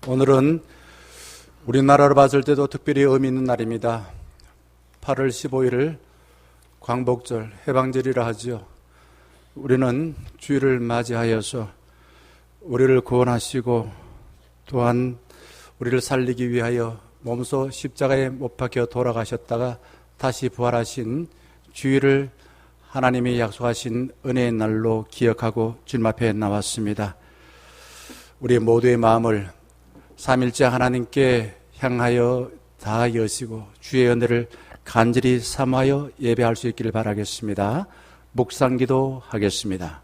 오늘은 우리나라로 봤을 때도 특별히 의미 있는 날입니다. 8월 15일을 광복절, 해방절이라 하지요. 우리는 주일을 맞이하여서 우리를 구원하시고 또한 우리를 살리기 위하여 몸소 십자가에 못 박혀 돌아가셨다가 다시 부활하신 주일을 하나님이 약속하신 은혜의 날로 기억하고 주님 앞에 나왔습니다. 우리 모두의 마음을 삼일째 하나님께 향하여 다 여시고 주의 은혜를 간절히 사모하여 예배할 수 있기를 바라겠습니다. 묵상기도 하겠습니다.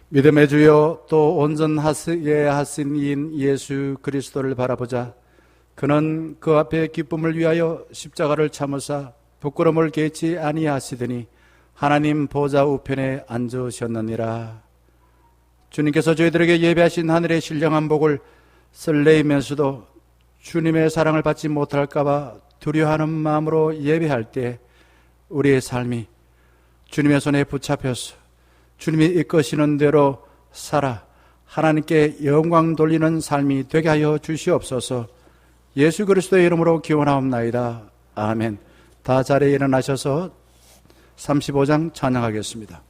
믿음의 주여, 또 온전하게 하신 이인 예수 그리스도를 바라보자. 그는 그 앞에 기쁨을 위하여 십자가를 참으사 부끄러움을 개치 아니하시더니 하나님 보좌 우편에 앉으셨느니라. 주님께서 저희들에게 예배하신 하늘의 신령한 복을 설레이면서도 주님의 사랑을 받지 못할까 봐 두려워하는 마음으로 예배할 때 우리의 삶이 주님의 손에 붙잡혀서 주님이 이끄시는 대로 살아 하나님께 영광 돌리는 삶이 되게 하여 주시옵소서. 예수 그리스도의 이름으로 기원하옵나이다. 아멘. 다 자리에 일어나셔서 35장 찬양하겠습니다.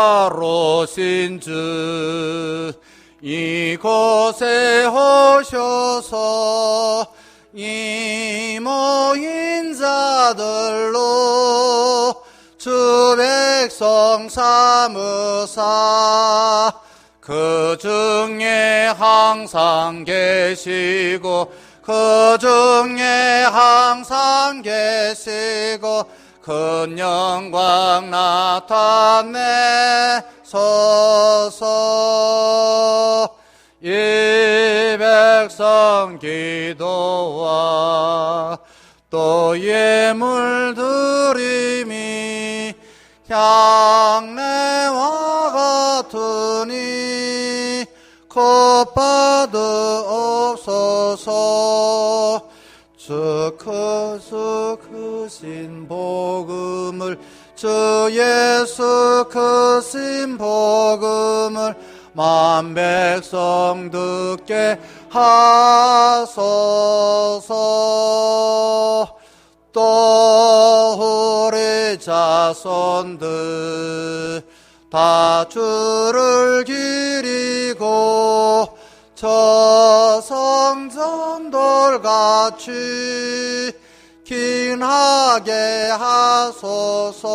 영화로신 주 이곳에 오셔서 이 모인 자들로 주 백성 삼으사 그 중에 항상 계시고 그 중에 항상 계시고 큰 영광 나타내소서. 이 백성 기도와 또 예물 드림이 향내와 같으니 곧 받으옵소서. 주 크신 복음을 주 예수 크신 복음을 만 백성 듣게 하소서. 또 우리 자손들 다 주를 기리고 저 성전돌같이 긴하게 하소서.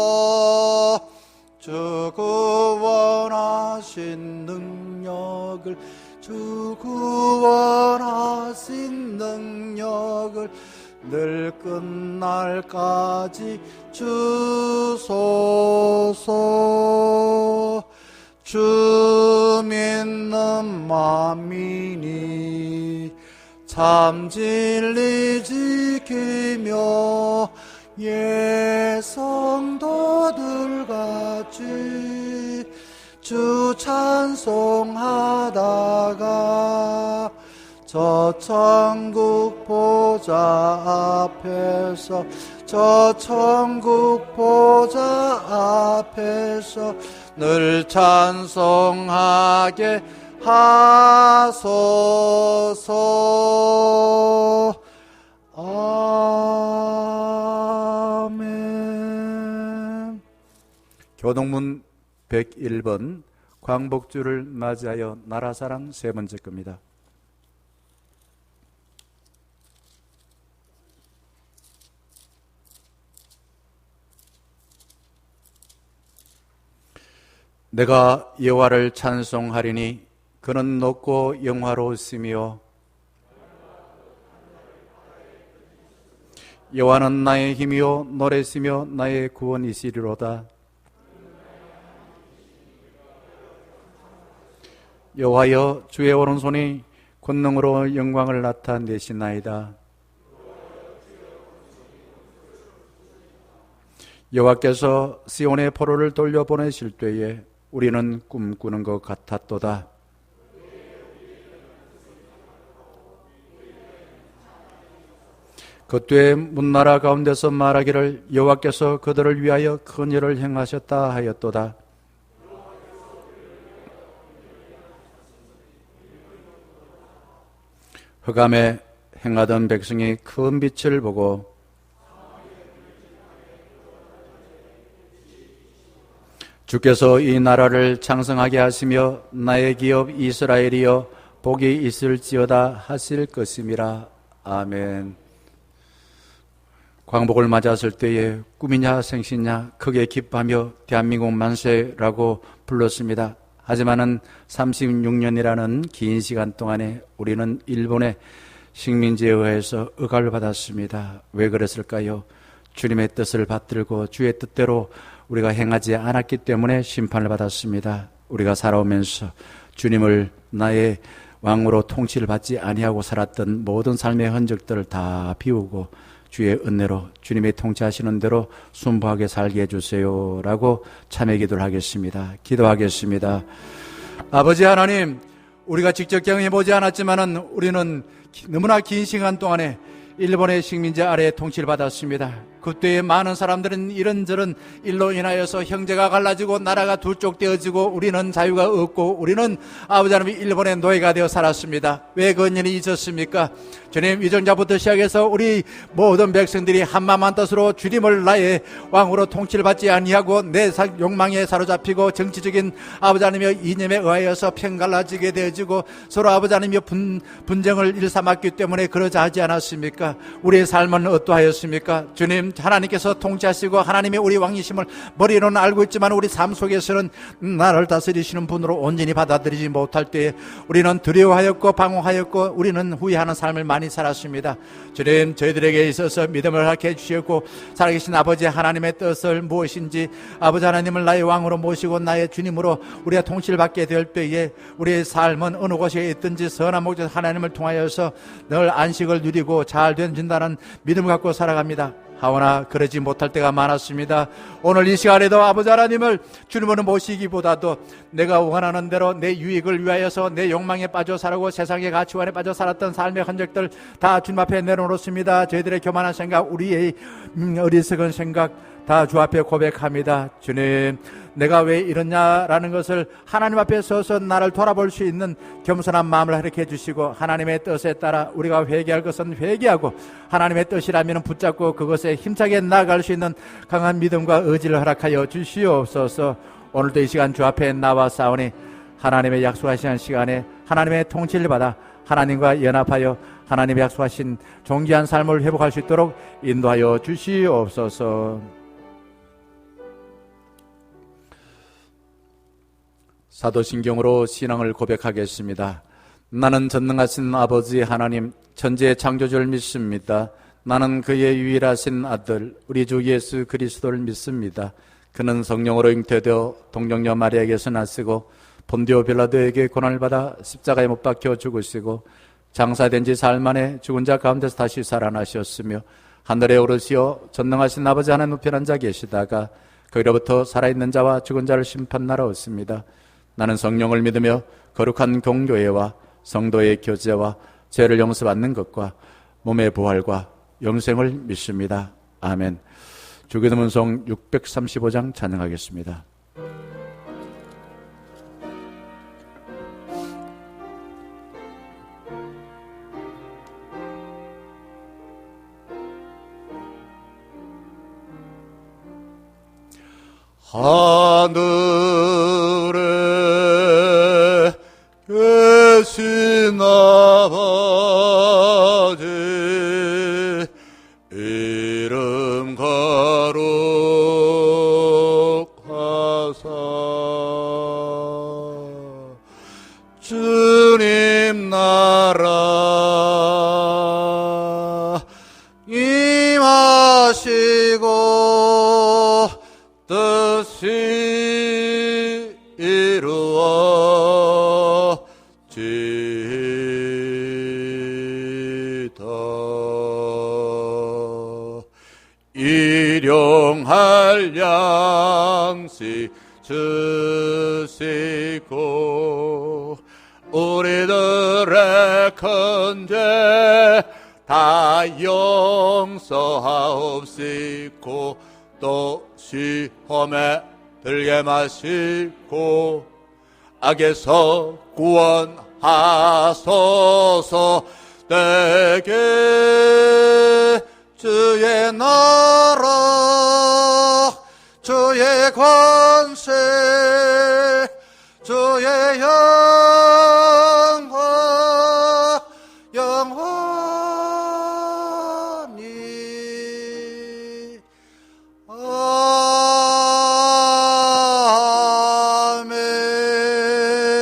주 구원하신 능력을 주 구원하신 능력을 늘 끝날까지 주소서. 주 믿는 만민이 참 진리 지키며 예성도들같이 주 찬송하다가 저 천국 보좌 앞에서 저 천국 보좌 앞에서 늘 찬송하게 하소서. 아멘. 교동문 101번 광복주를 맞이하여 나라사랑 세 번째 겁니다. 내가 여호와를 찬송하리니 그는 높고 영화로우시며 여호와는 나의 힘이요 노래시며 나의 구원이시리로다. 여호와여, 주의 오른손이 권능으로 영광을 나타내시나이다. 여호와께서 시온의 포로를 돌려보내실 때에 우리는 꿈꾸는 것 같았도다. 그때에 문나라 가운데서 말하기를 여호와께서 그들을 위하여 큰 일을 행하셨다 하였도다. 흑암에 행하던 백성이 큰 빛을 보고 주께서 이 나라를 창성하게 하시며 나의 기업 이스라엘이여 복이 있을지어다 하실 것임이라. 아멘. 광복을 맞았을 때에 꿈이냐 생시냐 크게 기뻐하며 대한민국 만세라고 불렀습니다. 하지만은 36년이라는 긴 시간 동안에 우리는 일본의 식민지에 의해서 억압을 받았습니다. 왜 그랬을까요? 주님의 뜻을 받들고 주의 뜻대로 우리가 행하지 않았기 때문에 심판을 받았습니다. 우리가 살아오면서 주님을 나의 왕으로 통치를 받지 아니하고 살았던 모든 삶의 흔적들을 다 비우고 주의 은혜로 주님의 통치하시는 대로 순부하게 살게 해주세요 라고 참회 기도를 하겠습니다. 기도하겠습니다. 아버지 하나님, 우리가 직접 경험해보지 않았지만 우리는 너무나 긴 시간 동안에 일본의 식민지 아래에 통치를 받았습니다. 그때의 많은 사람들은 이런저런 일로 인하여서 형제가 갈라지고 나라가 두 쪽 되어지고 우리는 자유가 없고 우리는 아버지 하나님 일본의 노예가 되어 살았습니다. 왜 그런 일이 있었습니까? 주님, 위정자부터 시작해서 우리 모든 백성들이 한마음한 뜻으로 주님을 나의 왕으로 통치를 받지 아니하고 내 욕망에 사로잡히고 정치적인 아버지 하나님의 이념에 의하여서 편갈라지게 되어지고 서로 아버지 하나님의 분쟁을 일삼았기 때문에 그러지 하지 않았습니까? 우리의 삶은 어떠하였습니까? 주님, 하나님께서 통치하시고 하나님의 우리 왕이심을 머리로는 알고 있지만 우리 삶 속에서는 나를 다스리시는 분으로 온전히 받아들이지 못할 때에 우리는 두려워하였고 방황하였고 우리는 후회하는 삶을 많이 살았습니다. 주님, 저희들에게 있어서 믿음을 갖게 해주셨고 살아계신 아버지 하나님의 뜻을 무엇인지 아버지 하나님을 나의 왕으로 모시고 나의 주님으로 우리가 통치를 받게 될 때에 우리의 삶은 어느 곳에 있든지 선한 목적 하나님을 통하여서 늘 안식을 누리고 잘 된다는 믿음을 갖고 살아갑니다. 하오나 그러지 못할 때가 많았습니다. 오늘 이 시간에도 아버지 하나님을 주님으로 모시기보다도 내가 원하는 대로 내 유익을 위하여서 내 욕망에 빠져 살고 세상의 가치관에 빠져 살았던 삶의 흔적들 다 주님 앞에 내려놓습니다. 저희들의 교만한 생각, 우리의 어리석은 생각 다 주 앞에 고백합니다. 주님, 내가 왜 이러냐라는 것을 하나님 앞에 서서 나를 돌아볼 수 있는 겸손한 마음을 허락해 주시고 하나님의 뜻에 따라 우리가 회개할 것은 회개하고 하나님의 뜻이라면 붙잡고 그것에 힘차게 나아갈 수 있는 강한 믿음과 의지를 허락하여 주시옵소서. 오늘도 이 시간 주 앞에 나와 싸우니 하나님의 약속하신 시간에 하나님의 통치를 받아 하나님과 연합하여 하나님의 약속하신 존귀한 삶을 회복할 수 있도록 인도하여 주시옵소서. 사도신경으로 신앙을 고백하겠습니다. 나는 전능하신 아버지 하나님 천지의 창조주를 믿습니다. 나는 그의 유일하신 아들 우리 주 예수 그리스도를 믿습니다. 그는 성령으로 잉태되어 동정녀 마리아에게서 나시고 본디오 빌라도에게 고난을 받아 십자가에 못 박혀 죽으시고 장사된 지 사흘 만에 죽은 자 가운데서 다시 살아나셨으며 하늘에 오르시어 전능하신 아버지 하나님 우편 앉아 계시다가 거기로부터 살아있는 자와 죽은 자를 심판하러 오십니다. 나는 성령을 믿으며 거룩한 공교회와 성도의 교제와 죄를 용서받는 것과 몸의 부활과 영생을 믿습니다. 아멘. 주기도문송 635장 찬양하겠습니다. 하늘에 계신 아버지 이름 거룩하사 주님 나라 임하시고 뜻이 이루어지다. 일용할 양식 주시고 우리들의 큰 죄 다 용서하옵시고 또 시험에 들게 마시고 악에서 구원하소서. 내게 주의 나라 주의 관세 주의 영광 영원히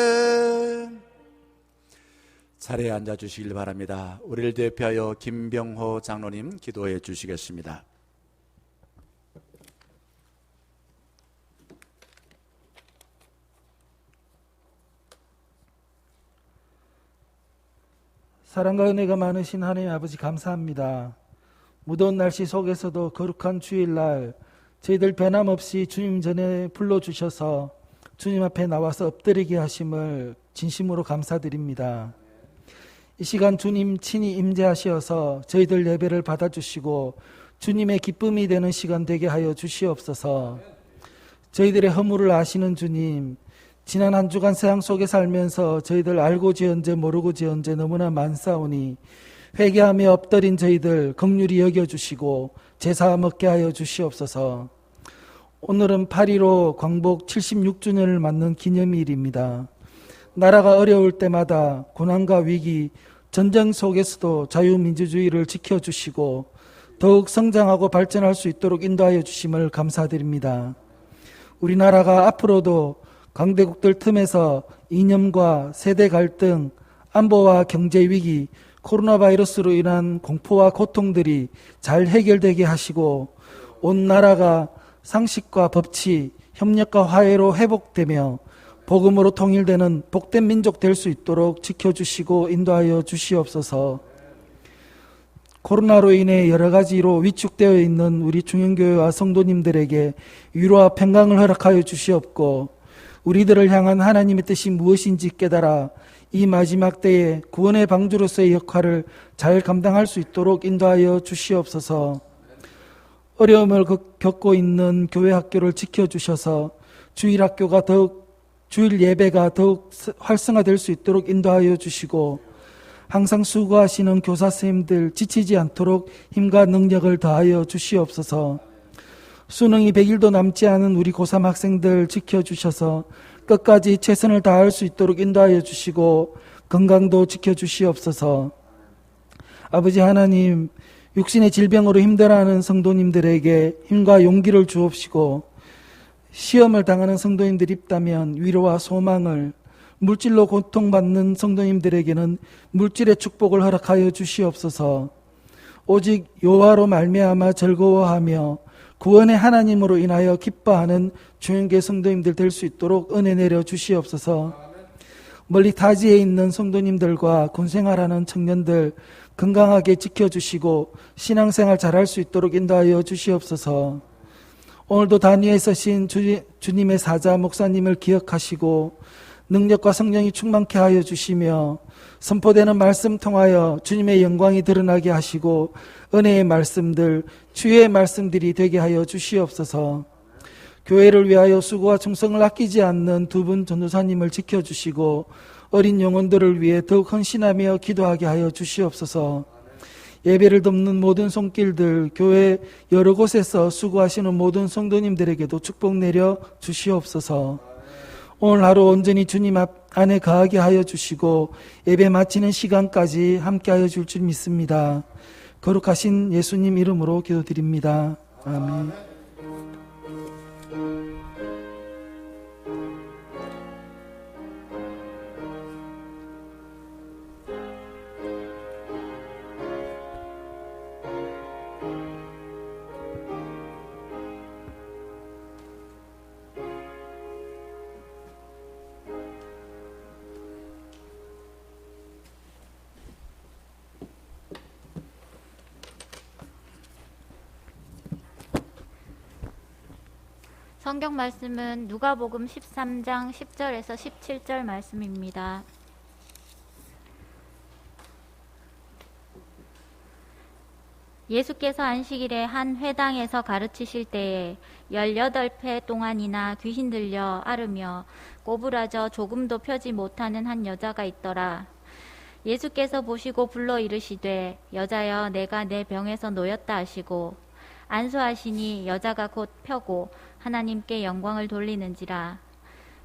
아멘. 자리에 앉아 주시길 바랍니다. 우리를 대표하여 김병호 장로님 기도해 주시겠습니다. 사랑과 은혜가 많으신 하나님 아버지 감사합니다. 무더운 날씨 속에서도 거룩한 주일날 저희들 변함없이 주님 전에 불러주셔서 주님 앞에 나와서 엎드리게 하심을 진심으로 감사드립니다. 이 시간 주님 친히 임재하시어서 저희들 예배를 받아주시고 주님의 기쁨이 되는 시간 되게 하여 주시옵소서. 저희들의 허물을 아시는 주님, 지난 한 주간 세상 속에 살면서 저희들 알고지언제 모르고지언제 너무나 많사오니 회개하며 엎드린 저희들 긍휼히 여겨주시고 제사 먹게 하여 주시옵소서. 오늘은 8.15 광복 76주년을 맞는 기념일입니다. 나라가 어려울 때마다 고난과 위기, 전쟁 속에서도 자유민주주의를 지켜주시고 더욱 성장하고 발전할 수 있도록 인도하여 주심을 감사드립니다. 우리나라가 앞으로도 강대국들 틈에서 이념과 세대 갈등, 안보와 경제 위기, 코로나 바이러스로 인한 공포와 고통들이 잘 해결되게 하시고 온 나라가 상식과 법치, 협력과 화해로 회복되며 복음으로 통일되는 복된 민족 될 수 있도록 지켜주시고 인도하여 주시옵소서. 코로나로 인해 여러 가지로 위축되어 있는 우리 중형교회와 성도님들에게 위로와 평강을 허락하여 주시옵고 우리들을 향한 하나님의 뜻이 무엇인지 깨달아 이 마지막 때에 구원의 방주로서의 역할을 잘 감당할 수 있도록 인도하여 주시옵소서. 어려움을 겪고 있는 교회 학교를 지켜주셔서 주일 학교가 더욱 주일 예배가 더욱 활성화될 수 있도록 인도하여 주시고 항상 수고하시는 교사 선생님들 지치지 않도록 힘과 능력을 더하여 주시옵소서. 수능이 100일도 남지 않은 우리 고3 학생들 지켜주셔서 끝까지 최선을 다할 수 있도록 인도하여 주시고 건강도 지켜주시옵소서. 아버지 하나님, 육신의 질병으로 힘들어하는 성도님들에게 힘과 용기를 주옵시고 시험을 당하는 성도님들이 있다면 위로와 소망을, 물질로 고통받는 성도님들에게는 물질의 축복을 허락하여 주시옵소서. 오직 여호와로 말미암아 즐거워하며 구원의 하나님으로 인하여 기뻐하는 주님께 성도님들 될 수 있도록 은혜 내려 주시옵소서. 멀리 타지에 있는 성도님들과 군생활하는 청년들 건강하게 지켜주시고 신앙생활 잘할 수 있도록 인도하여 주시옵소서. 오늘도 단위에 서신 주님의 사자 목사님을 기억하시고 능력과 성령이 충만케 하여 주시며 선포되는 말씀 통하여 주님의 영광이 드러나게 하시고 은혜의 말씀들, 주의 말씀들이 되게 하여 주시옵소서. 교회를 위하여 수고와 충성을 아끼지 않는 두 분 전도사님을 지켜주시고 어린 영혼들을 위해 더욱 헌신하며 기도하게 하여 주시옵소서. 예배를 돕는 모든 손길들, 교회 여러 곳에서 수고하시는 모든 성도님들에게도 축복 내려 주시옵소서. 오늘 하루 온전히 주님 안에 거하게 하여 주시고 예배 마치는 시간까지 함께 하여 줄 줄 믿습니다. 거룩하신 예수님 이름으로 기도드립니다. 아멘. 성경 말씀은 누가복음 13장 10절에서 17절 말씀입니다. 예수께서 안식일에 한 회당에서 가르치실 때에 18회 동안이나 귀신 들려 앓으며 꼬부라져 조금도 펴지 못하는 한 여자가 있더라. 예수께서 보시고 불러 이르시되 여자여 내가 내 병에서 놓였다 하시고 안수하시니 여자가 곧 펴고 하나님께 영광을 돌리는지라.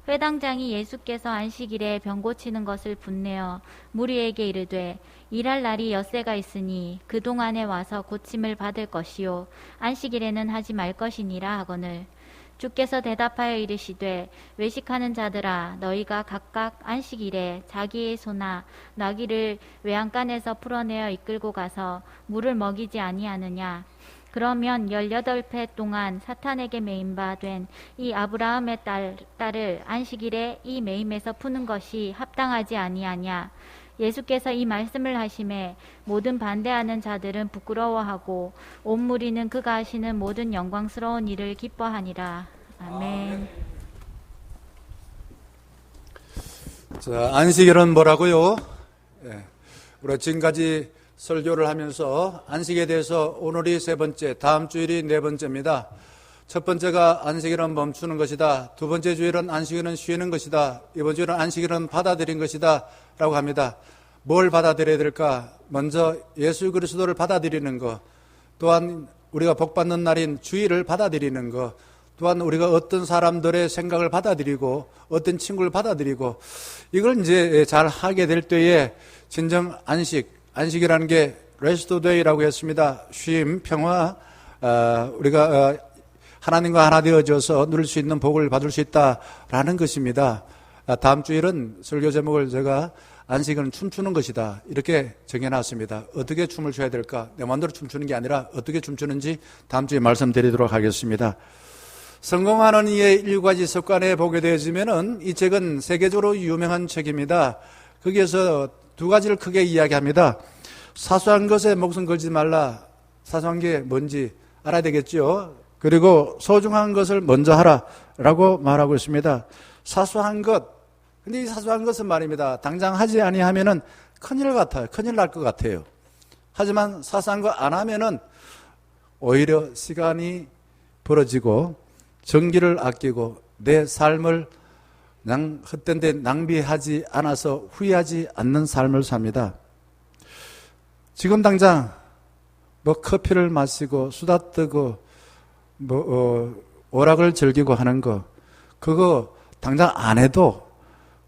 회당장이 예수께서 안식일에 병 고치는 것을 분내어 무리에게 이르되 일할 날이 엿새가 있으니 그동안에 와서 고침을 받을 것이요 안식일에는 하지 말 것이니라 하거늘 주께서 대답하여 이르시되 외식하는 자들아 너희가 각각 안식일에 자기의 소나 나귀를 외양간에서 풀어내어 이끌고 가서 물을 먹이지 아니하느냐. 그러면 18회 동안 사탄에게 매임바 된 이 아브라함의 딸을 안식일에 이 매임에서 푸는 것이 합당하지 아니하냐. 예수께서 이 말씀을 하심에 모든 반대하는 자들은 부끄러워하고 온 무리는 그가 하시는 모든 영광스러운 일을 기뻐하니라. 아멘. 자, 안식일은 뭐라고요? 우리가 지금까지 설교를 하면서 안식에 대해서 오늘이 세 번째, 다음 주일이 네 번째입니다. 첫 번째가 안식일은 멈추는 것이다. 두 번째 주일은 안식일은 쉬는 것이다. 이번 주일은 안식일은 받아들인 것이다 라고 합니다. 뭘 받아들여야 될까? 먼저 예수 그리스도를 받아들이는 것, 또한 우리가 복받는 날인 주일을 받아들이는 것, 또한 우리가 어떤 사람들의 생각을 받아들이고 어떤 친구를 받아들이고 이걸 이제 잘 하게 될 때에 진정 안식이라는 게 레스트 데이라고 했습니다. 쉼, 평화, 우리가 하나님과 하나 되어져서 누릴 수 있는 복을 받을 수 있다라는 것입니다. 다음 주일은 설교 제목을 제가 안식은 춤추는 것이다 이렇게 정해놨습니다. 어떻게 춤을 춰야 될까? 내 마음대로 춤추는 게 아니라 어떻게 춤추는지 다음 주에 말씀드리도록 하겠습니다. 성공하는 이의 7가지 습관에 보게 되어지면은 이 책은 세계적으로 유명한 책입니다. 거기에서 2가지를 크게 이야기합니다. 사소한 것에 목숨 걸지 말라. 사소한 게 뭔지 알아야 되겠죠. 그리고 소중한 것을 먼저 하라라고 말하고 있습니다. 사소한 것. 근데 이 사소한 것은 말입니다. 당장 하지 아니하면은 큰일 같아요. 큰일 날 것 같아요. 하지만 사소한 거 안 하면은 오히려 시간이 벌어지고 전기를 아끼고 내 삶을 그냥 헛된 데 낭비하지 않아서 후회하지 않는 삶을 삽니다. 지금 당장 뭐 커피를 마시고 수다 뜨고 오락을 즐기고 하는 거 그거 당장 안 해도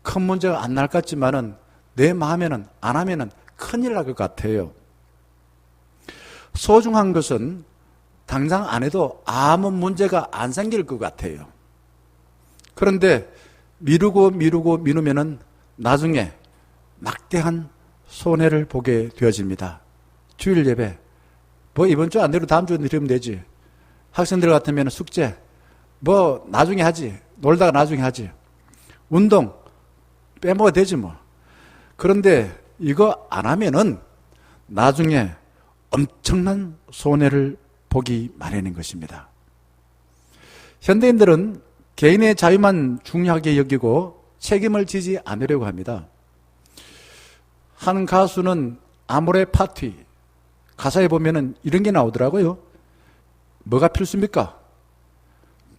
큰 문제가 안 날 것 같지만은 내 마음에는 안 하면은 큰일 날 것 같아요. 소중한 것은 당장 안 해도 아무 문제가 안 생길 것 같아요. 그런데 미루면은 나중에 막대한 손해를 보게 되어집니다. 주일 예배, 뭐 이번 주 안 되고 다음 주에 드리면 되지. 학생들 같으면 숙제, 뭐 나중에 하지. 놀다가 나중에 하지. 운동, 빼먹어도 되지 뭐. 그런데 이거 안 하면은 나중에 엄청난 손해를 보기 마련인 것입니다. 현대인들은 개인의 자유만 중요하게 여기고 책임을 지지 않으려고 합니다. 한 가수는 아모레 파티 가사에 보면은 이런 게 나오더라고요. 뭐가 필수입니까?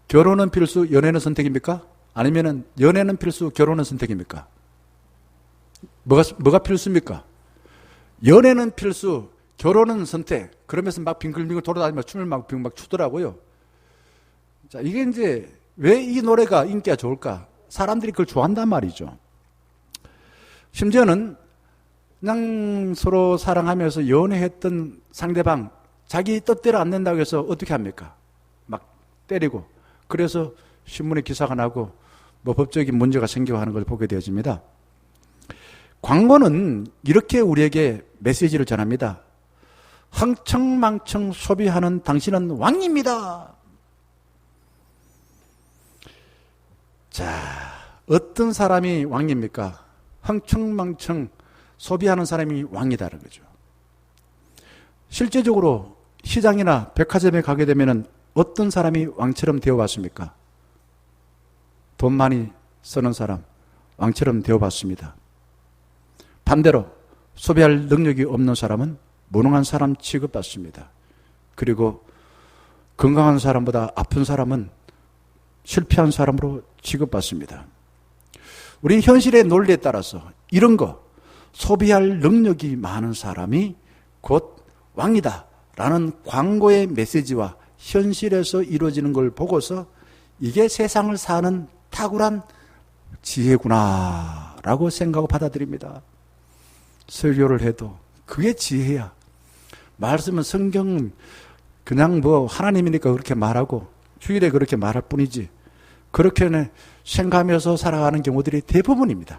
결혼은 필수, 연애는 선택입니까? 아니면은 연애는 필수, 결혼은 선택입니까? 뭐가 필수입니까? 연애는 필수, 결혼은 선택. 그러면서 막 빙글빙글 돌아다니면서 춤을 막 추더라고요. 자, 이게 이제 왜 이 노래가 인기가 좋을까? 사람들이 그걸 좋아한단 말이죠. 심지어는 그냥 서로 사랑하면서 연애했던 상대방 자기 뜻대로 안 된다고 해서 어떻게 합니까? 막 때리고 그래서 신문에 기사가 나고 뭐 법적인 문제가 생기고 하는 걸 보게 되어집니다. 광고는 이렇게 우리에게 메시지를 전합니다. 흥청망청 소비하는 당신은 왕입니다. 자, 어떤 사람이 왕입니까? 흥청망청 소비하는 사람이 왕이다라는 거죠. 실제적으로 시장이나 백화점에 가게 되면 어떤 사람이 왕처럼 되어 왔습니까? 돈 많이 쓰는 사람, 왕처럼 되어봤습니다. 반대로 소비할 능력이 없는 사람은 무능한 사람 취급받습니다. 그리고 건강한 사람보다 아픈 사람은 실패한 사람으로 취급받습니다. 우리는 현실의 논리에 따라서 이런 거, 소비할 능력이 많은 사람이 곧 왕이다 라는 광고의 메시지와 현실에서 이루어지는 걸 보고서 이게 세상을 사는 탁월한 지혜구나 라고 생각하고 받아들입니다. 설교를 해도 그게 지혜야. 말씀은 성경은 그냥 뭐 하나님이니까 그렇게 말하고 주일에 그렇게 말할 뿐이지, 그렇게 생각하면서 살아가는 경우들이 대부분입니다.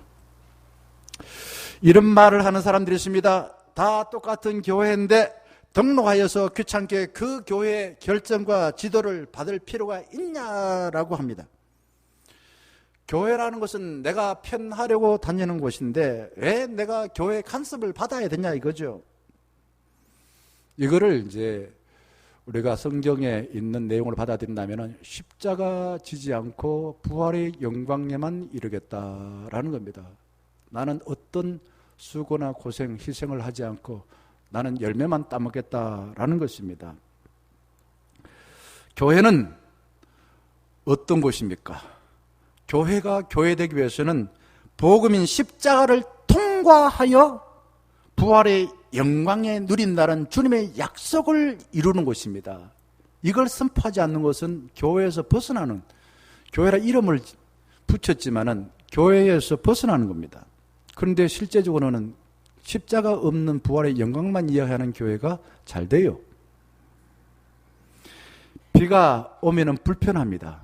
이런 말을 하는 사람들이 있습니다. 다 똑같은 교회인데 등록하여서 귀찮게 그 교회의 결정과 지도를 받을 필요가 있냐라고 합니다. 교회라는 것은 내가 편하려고 다니는 곳인데 왜 내가 교회 간섭을 받아야 되냐 이거죠. 이거를 이제 우리가 성경에 있는 내용을 받아들인다면 십자가 지지 않고 부활의 영광에만 이르겠다라는 겁니다. 나는 어떤 수고나 고생, 희생을 하지 않고 나는 열매만 따먹겠다라는 것입니다. 교회는 어떤 곳입니까? 교회가 교회되기 위해서는 복음인 십자가를 통과하여 부활의 영광에 누린다는 주님의 약속을 이루는 곳입니다. 이걸 선포하지 않는 것은 교회에서 벗어나는, 교회라 이름을 붙였지만은 교회에서 벗어나는 겁니다. 그런데 실제적으로는 십자가 없는 부활의 영광만 이야기하는 교회가 잘 돼요. 비가 오면은 불편합니다.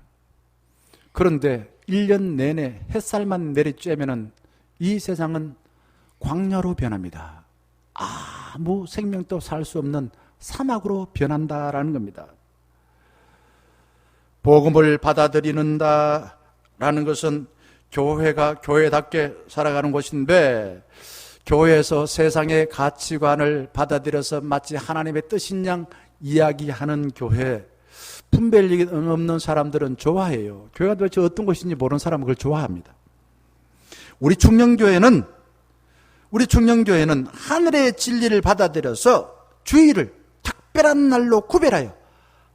그런데 1년 내내 햇살만 내리쬐면은 이 세상은 광야로 변합니다. 아무 생명도 살 수 없는 사막으로 변한다라는 겁니다. 복음을 받아들이는다라는 것은 교회가 교회답게 살아가는 곳인데, 교회에서 세상의 가치관을 받아들여서 마치 하나님의 뜻인 양 이야기하는 교회, 분별력이 없는 사람들은 좋아해요. 교회가 도대체 어떤 곳인지 모르는 사람은 그걸 좋아합니다. 우리 충령교회는 하늘의 진리를 받아들여서 주일을 특별한 날로 구별하여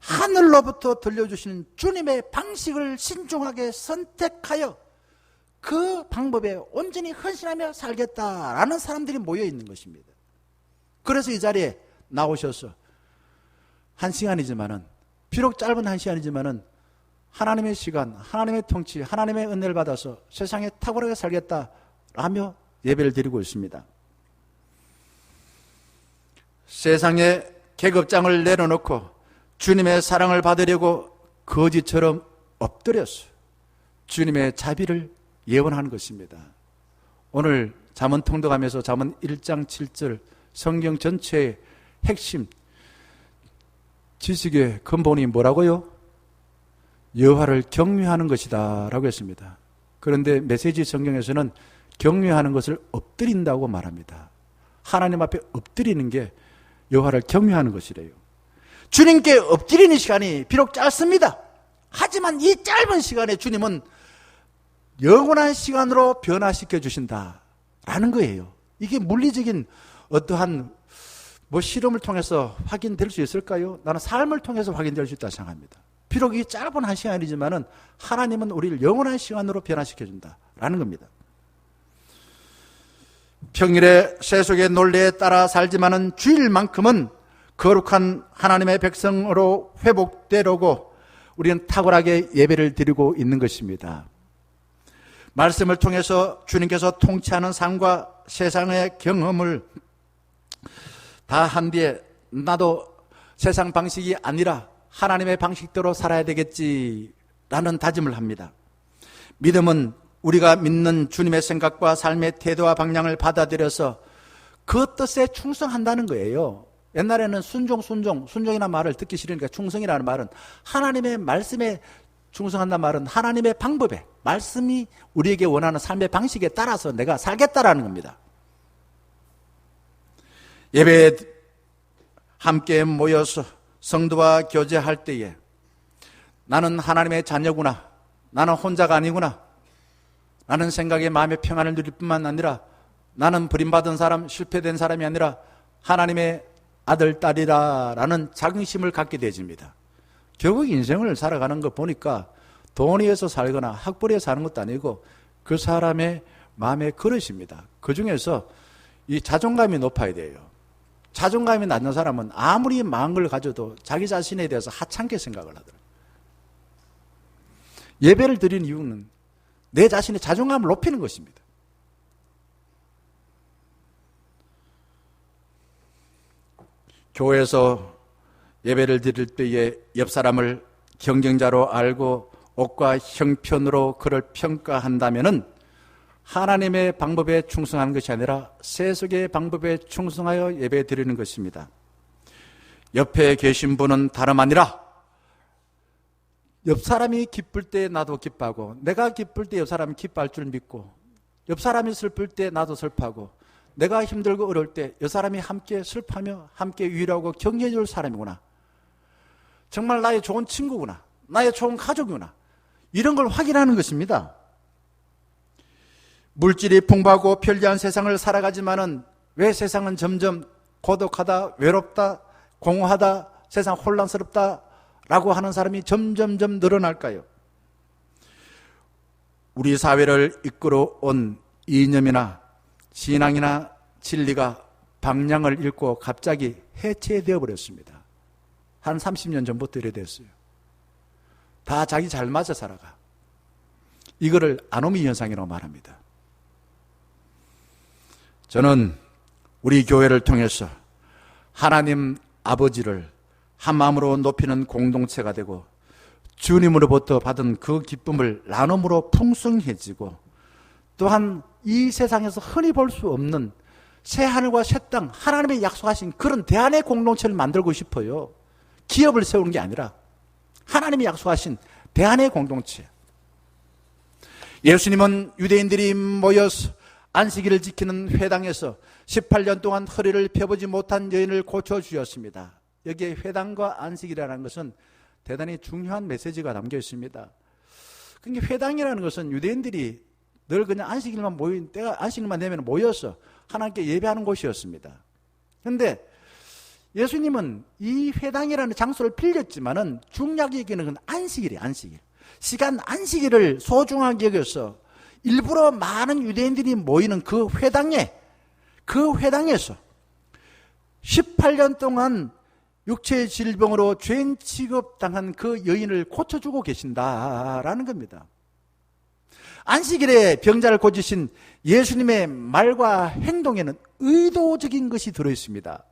하늘로부터 들려주시는 주님의 방식을 신중하게 선택하여 그 방법에 온전히 헌신하며 살겠다라는 사람들이 모여 있는 것입니다. 그래서 이 자리에 나오셔서 1시간이지만은, 비록 짧은 1시간이지만은 하나님의 시간, 하나님의 통치, 하나님의 은혜를 받아서 세상에 탁월하게 살겠다라며 예배를 드리고 있습니다. 세상에 계급장을 내려놓고 주님의 사랑을 받으려고 거지처럼 엎드렸어요. 주님의 자비를 예언하는 것입니다. 오늘 잠언 통독하면서 잠언 1장 7절 성경 전체의 핵심 지식의 근본이 뭐라고요? 여호와를 경외하는 것이다 라고 했습니다. 그런데 메시지 성경에서는 경외하는 것을 엎드린다고 말합니다. 하나님 앞에 엎드리는 게 여호와를 경외하는 것이래요. 주님께 엎드리는 시간이 비록 짧습니다. 하지만 이 짧은 시간에 주님은 영원한 시간으로 변화시켜 주신다라는 거예요. 이게 물리적인 어떠한 실험을 통해서 확인될 수 있을까요? 나는 삶을 통해서 확인될 수 있다고 생각합니다. 비록 이 짧은 1시간이지만은 하나님은 우리를 영원한 시간으로 변화시켜 준다라는 겁니다. 평일에 세속의 논리에 따라 살지만은 주일만큼은 거룩한 하나님의 백성으로 회복되려고 우리는 탁월하게 예배를 드리고 있는 것입니다. 말씀을 통해서 주님께서 통치하는 삶과 세상의 경험을 다 한 뒤에 나도 세상 방식이 아니라 하나님의 방식대로 살아야 되겠지라는 다짐을 합니다. 믿음은 우리가 믿는 주님의 생각과 삶의 태도와 방향을 받아들여서 그 뜻에 충성한다는 거예요. 옛날에는 순종이라는 말을 듣기 싫으니까 충성이라는 말은 하나님의 말씀에 충성한다는 말은 하나님의 방법에, 말씀이 우리에게 원하는 삶의 방식에 따라서 내가 살겠다라는 겁니다. 예배에 함께 모여서 성도와 교제할 때에 나는 하나님의 자녀구나, 나는 혼자가 아니구나. 나는 생각에 마음의 평안을 누릴 뿐만 아니라 나는 버림받은 사람, 실패된 사람이 아니라 하나님의 아들, 딸이라 라는 자긍심을 갖게 되집니다. 결국 인생을 살아가는 거 보니까 돈이 위해서 살거나 학벌에 위해서 사는 것도 아니고 그 사람의 마음의 그릇입니다. 그 중에서 이 자존감이 높아야 돼요. 자존감이 낮은 사람은 아무리 많은 걸 가져도 자기 자신에 대해서 하찮게 생각을 하더라고요. 예배를 드리는 이유는 내 자신의 자존감을 높이는 것입니다. 교회에서 예배를 드릴 때에 옆 사람을 경쟁자로 알고 옷과 형편으로 그를 평가한다면은 하나님의 방법에 충성하는 것이 아니라 세속의 방법에 충성하여 예배 드리는 것입니다. 옆에 계신 분은 다름 아니라 옆 사람이 기쁠 때 나도 기뻐하고 내가 기쁠 때 옆 사람이 기뻐할 줄 믿고 옆 사람이 슬플 때 나도 슬퍼하고 내가 힘들고 어려울 때 옆 사람이 함께 슬퍼하며 함께 위로하고 격려해 줄 사람이구나. 정말 나의 좋은 친구구나. 나의 좋은 가족이구나. 이런 걸 확인하는 것입니다. 물질이 풍부하고 편리한 세상을 살아가지만은 왜 세상은 점점 고독하다, 외롭다, 공허하다, 세상 혼란스럽다 라고 하는 사람이 점점점 늘어날까요? 우리 사회를 이끌어온 이념이나 신앙이나 진리가 방향을 잃고 갑자기 해체되어 버렸습니다. 한 30년 전부터 이래 됐어요. 다 자기 잘 맞아 살아가. 이거를 아노미 현상이라고 말합니다. 저는 우리 교회를 통해서 하나님 아버지를 한 마음으로 높이는 공동체가 되고 주님으로부터 받은 그 기쁨을 나눔으로 풍성해지고 또한 이 세상에서 흔히 볼 수 없는 새하늘과 새 땅, 하나님의 약속하신 그런 대안의 공동체를 만들고 싶어요. 기업을 세우는 게 아니라 하나님이 약속하신 대안의 공동체. 예수님은 유대인들이 모여서 안식일을 지키는 회당에서 18년 동안 허리를 펴보지 못한 여인을 고쳐주셨습니다. 여기에 회당과 안식이라는 것은 대단히 중요한 메시지가 담겨 있습니다. 그러니까 회당이라는 것은 유대인들이 늘 그냥 안식일만 모인 때가 안식일만 되면 모여서 하나님께 예배하는 곳이었습니다. 그런데 예수님은 이 회당이라는 장소를 빌렸지만은 중요하게 여기는 건 안식일이에요. 안식일. 시간 안식일을 소중하게 여겨서 일부러 많은 유대인들이 모이는 그 회당에서 18년 동안 육체의 질병으로 죄인 취급당한 그 여인을 고쳐주고 계신다라는 겁니다. 안식일에 병자를 고치신 예수님의 말과 행동에는 의도적인 것이 들어있습니다.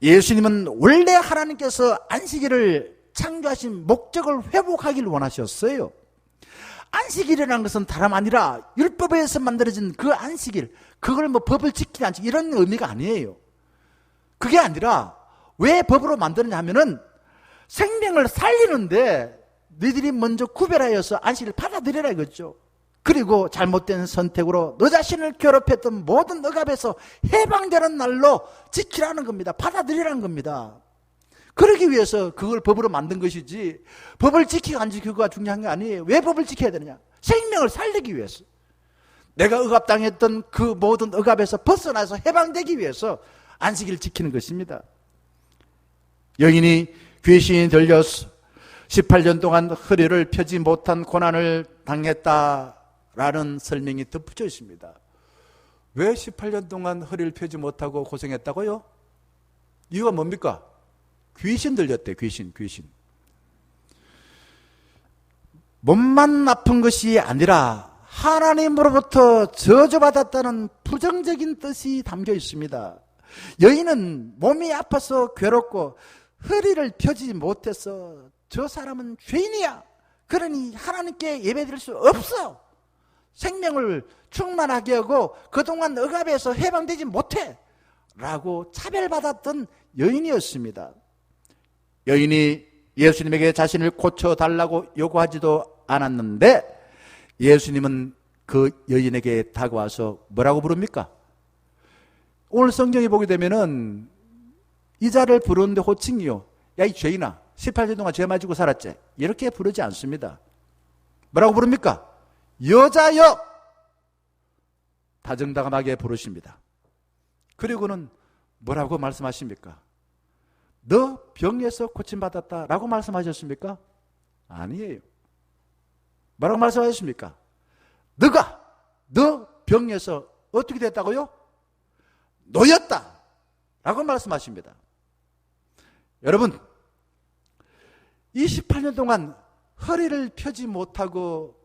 예수님은 원래 하나님께서 안식일을 창조하신 목적을 회복하기를 원하셨어요. 안식일이라는 것은 다름 아니라 율법에서 만들어진 그 안식일, 그걸 뭐 법을 지키는 안식일 이런 의미가 아니에요. 그게 아니라 왜 법으로 만드느냐 하면은 생명을 살리는데 너희들이 먼저 구별하여서 안식일을 받아들여라 이거죠. 그리고 잘못된 선택으로 너 자신을 괴롭혔던 모든 억압에서 해방되는 날로 지키라는 겁니다. 받아들이라는 겁니다. 그러기 위해서 그걸 법으로 만든 것이지 법을 지키고 안 지키고가 중요한 게 아니에요. 왜 법을 지켜야 되느냐? 생명을 살리기 위해서. 내가 억압당했던 그 모든 억압에서 벗어나서 해방되기 위해서 안식일을 지키는 것입니다. 여인이 귀신이 들려서 18년 동안 허리를 펴지 못한 고난을 당했다라는 설명이 덧붙여 있습니다. 왜 18년 동안 허리를 펴지 못하고 고생했다고요? 이유가 뭡니까? 귀신 들렸대. 귀신. 몸만 아픈 것이 아니라 하나님으로부터 저주받았다는 부정적인 뜻이 담겨 있습니다. 여인은 몸이 아파서 괴롭고 허리를 펴지 못해서 저 사람은 죄인이야. 그러니 하나님께 예배드릴 수 없어. 생명을 충만하게 하고 그동안 억압에서 해방되지 못해. 라고 차별받았던 여인이었습니다. 여인이 예수님에게 자신을 고쳐달라고 요구하지도 않았는데 예수님은 그 여인에게 다가와서 뭐라고 부릅니까? 오늘 성경에 보게 되면은 이자를 부르는데 호칭이요. 야, 이 죄인아, 18년 동안 죄 맞고 살았지? 이렇게 부르지 않습니다. 뭐라고 부릅니까? 여자여! 다정다감하게 부르십니다. 그리고는 뭐라고 말씀하십니까? 너 병에서 고침받았다 라고 말씀하셨습니까? 아니에요. 뭐라고 말씀하셨습니까? 너 병에서 어떻게 됐다고요? 놓였다 라고 말씀하십니다. 여러분, 28년 동안 허리를 펴지 못하고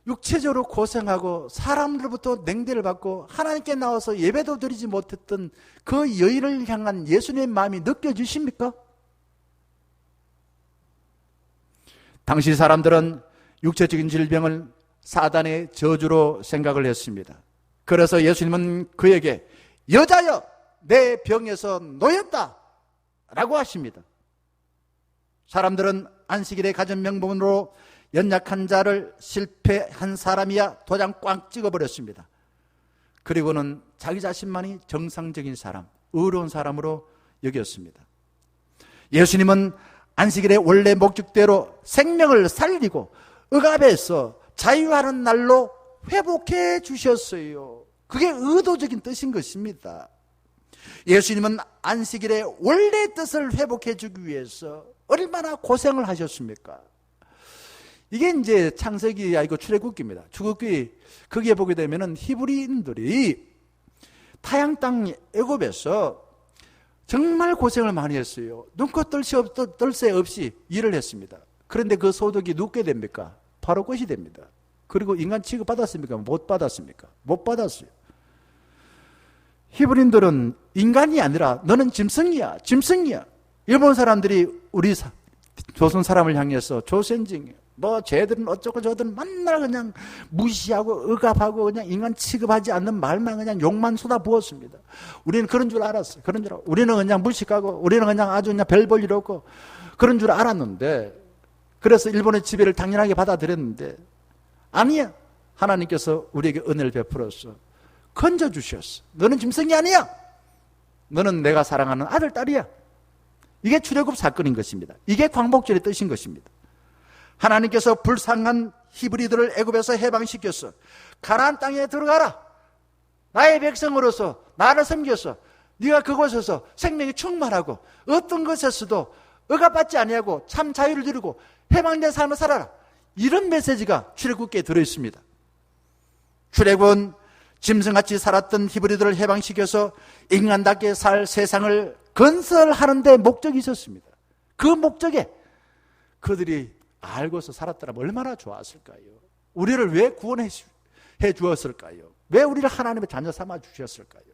육체적으로 고생하고 사람들로부터 냉대를 받고 하나님께 나와서 예배도 드리지 못했던 그 여인을 향한 예수님의 마음이 느껴지십니까? 당시 사람들은 육체적인 질병을 사단의 저주로 생각을 했습니다. 그래서 예수님은 그에게 여자여 내 병에서 놓였다 라고 하십니다. 사람들은 안식일의 가전 명분으로 연약한 자를 실패한 사람이야 도장 꽉 찍어버렸습니다. 그리고는 자기 자신만이 정상적인 사람, 의로운 사람으로 여겼습니다. 예수님은 안식일의 원래 목적대로 생명을 살리고 억압에서 자유하는 날로 회복해 주셨어요. 그게 의도적인 뜻인 것입니다. 예수님은 안식일의 원래 뜻을 회복해 주기 위해서 얼마나 고생을 하셨습니까? 이게 이제 창세기 아니고 출애굽기입니다. 출애굽기 거기에 보게 되면은 히브리인들이 타양 땅 애굽에서 정말 고생을 많이 했어요. 눈코 뜰 새 없이 일을 했습니다. 그런데 그 소득이 누게 됩니까? 바로 것이 됩니다. 그리고 인간 취급 받았습니까? 못 받았습니까? 못 받았어요. 히브리인들은 인간이 아니라 너는 짐승이야. 일본 사람들이 우리 조선 사람을 향해서 조선징, 쟤들은 어쩌고 저들은 맨날 그냥 무시하고 억압하고 그냥 인간 취급하지 않는 말만 그냥 욕만 쏟아부었습니다. 우리는 그런 줄 알았어요. 우리는 그냥 무식하고 우리는 그냥 아주 그냥 별 볼 일 없고 그런 줄 알았는데, 그래서 일본의 지배를 당연하게 받아들였는데 아니야. 하나님께서 우리에게 은혜를 베풀었어. 건져주셨어. 너는 짐승이 아니야. 너는 내가 사랑하는 아들, 딸이야. 이게 출애굽 사건인 것입니다. 이게 광복절의 뜻인 것입니다. 하나님께서 불쌍한 히브리들을 애굽에서 해방시켰어. 가나안 땅에 들어가라. 나의 백성으로서 나를 섬겨서 네가 그곳에서 생명이 충만하고 어떤 것에서도 억압받지 아니하고 참 자유를 누리고 해방된 삶을 살아라. 이런 메시지가 출애굽기에 들어있습니다. 출애굽은 짐승같이 살았던 히브리들을 해방시켜서 인간답게 살 세상을 건설하는 데 목적이 있었습니다. 그 목적에 그들이 알고서 살았더라면 얼마나 좋았을까요? 우리를 왜 구원해 주었을까요? 왜 우리를 하나님의 자녀 삼아 주셨을까요?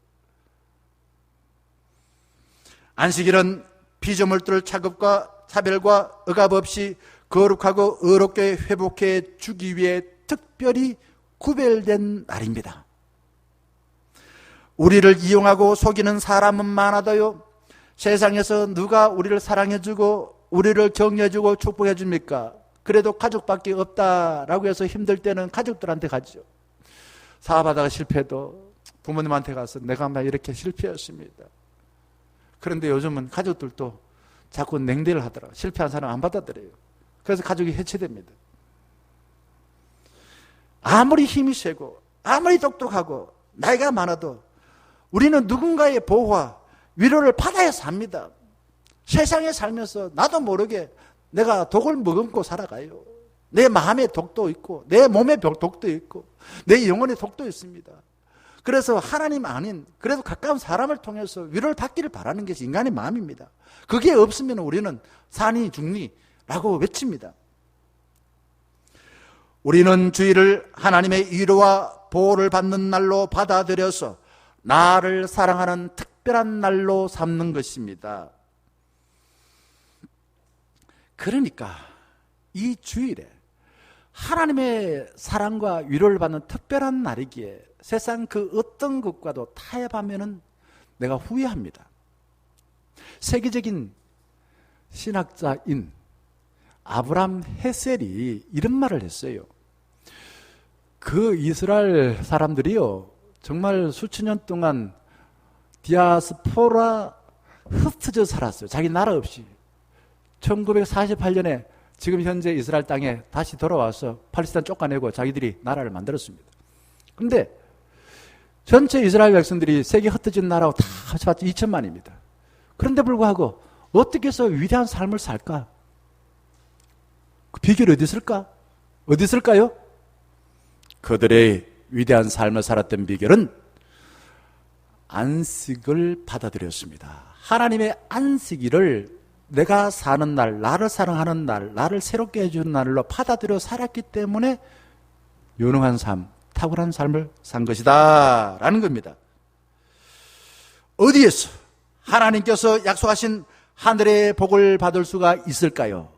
안식일은 피조물들 차급과 차별과 억압 없이 거룩하고 의롭게 회복해 주기 위해 특별히 구별된 날입니다. 우리를 이용하고 속이는 사람은 많아도요, 세상에서 누가 우리를 사랑해주고 우리를 격려해주고 축복해줍니까? 그래도 가족밖에 없다라고 해서 힘들 때는 가족들한테 가죠. 사업하다가 실패해도 부모님한테 가서 내가 막 이렇게 실패했습니다. 그런데 요즘은 가족들도 자꾸 냉대를 하더라고요. 실패한 사람 안 받아들여요. 그래서 가족이 해체됩니다. 아무리 힘이 세고 아무리 똑똑하고 나이가 많아도 우리는 누군가의 보호와 위로를 받아야 삽니다. 세상에 살면서 나도 모르게 내가 독을 머금고 살아가요. 내 마음에 독도 있고 내 몸에 독도 있고 내 영혼에 독도 있습니다. 그래서 하나님 아닌 그래도 가까운 사람을 통해서 위로를 받기를 바라는 것이 인간의 마음입니다. 그게 없으면 우리는 산이 죽니라고 외칩니다. 우리는 주일을 하나님의 위로와 보호를 받는 날로 받아들여서 나를 사랑하는 특별한 날로 삼는 것입니다. 그러니까 이 주일에 하나님의 사랑과 위로를 받는 특별한 날이기에 세상 그 어떤 것과도 타협하면은 내가 후회합니다. 세계적인 신학자인 아브람 헤셀이 이런 말을 했어요. 그 이스라엘 사람들이요, 정말 수천 년 동안 디아스포라 흩어져 살았어요. 자기 나라 없이. 1948년에 지금 현재 이스라엘 땅에 다시 돌아와서 팔레스타인 쫓아내고 자기들이 나라를 만들었습니다. 그런데 전체 이스라엘 백성들이 세계 흩어진 나라하고 다 합쳐봤자 2천만입니다. 그런데 불구하고 어떻게 해서 위대한 삶을 살까? 그 비결이 어디 있을까? 어디 있을까요? 그들의 위대한 삶을 살았던 비결은 안식을 받아들였습니다. 하나님의 안식일을 내가 사는 날, 나를 사랑하는 날, 나를 새롭게 해주는 날로 받아들여 살았기 때문에 유능한 삶, 탁월한 삶을 산 것이다 라는 겁니다. 어디에서 하나님께서 약속하신 하늘의 복을 받을 수가 있을까요?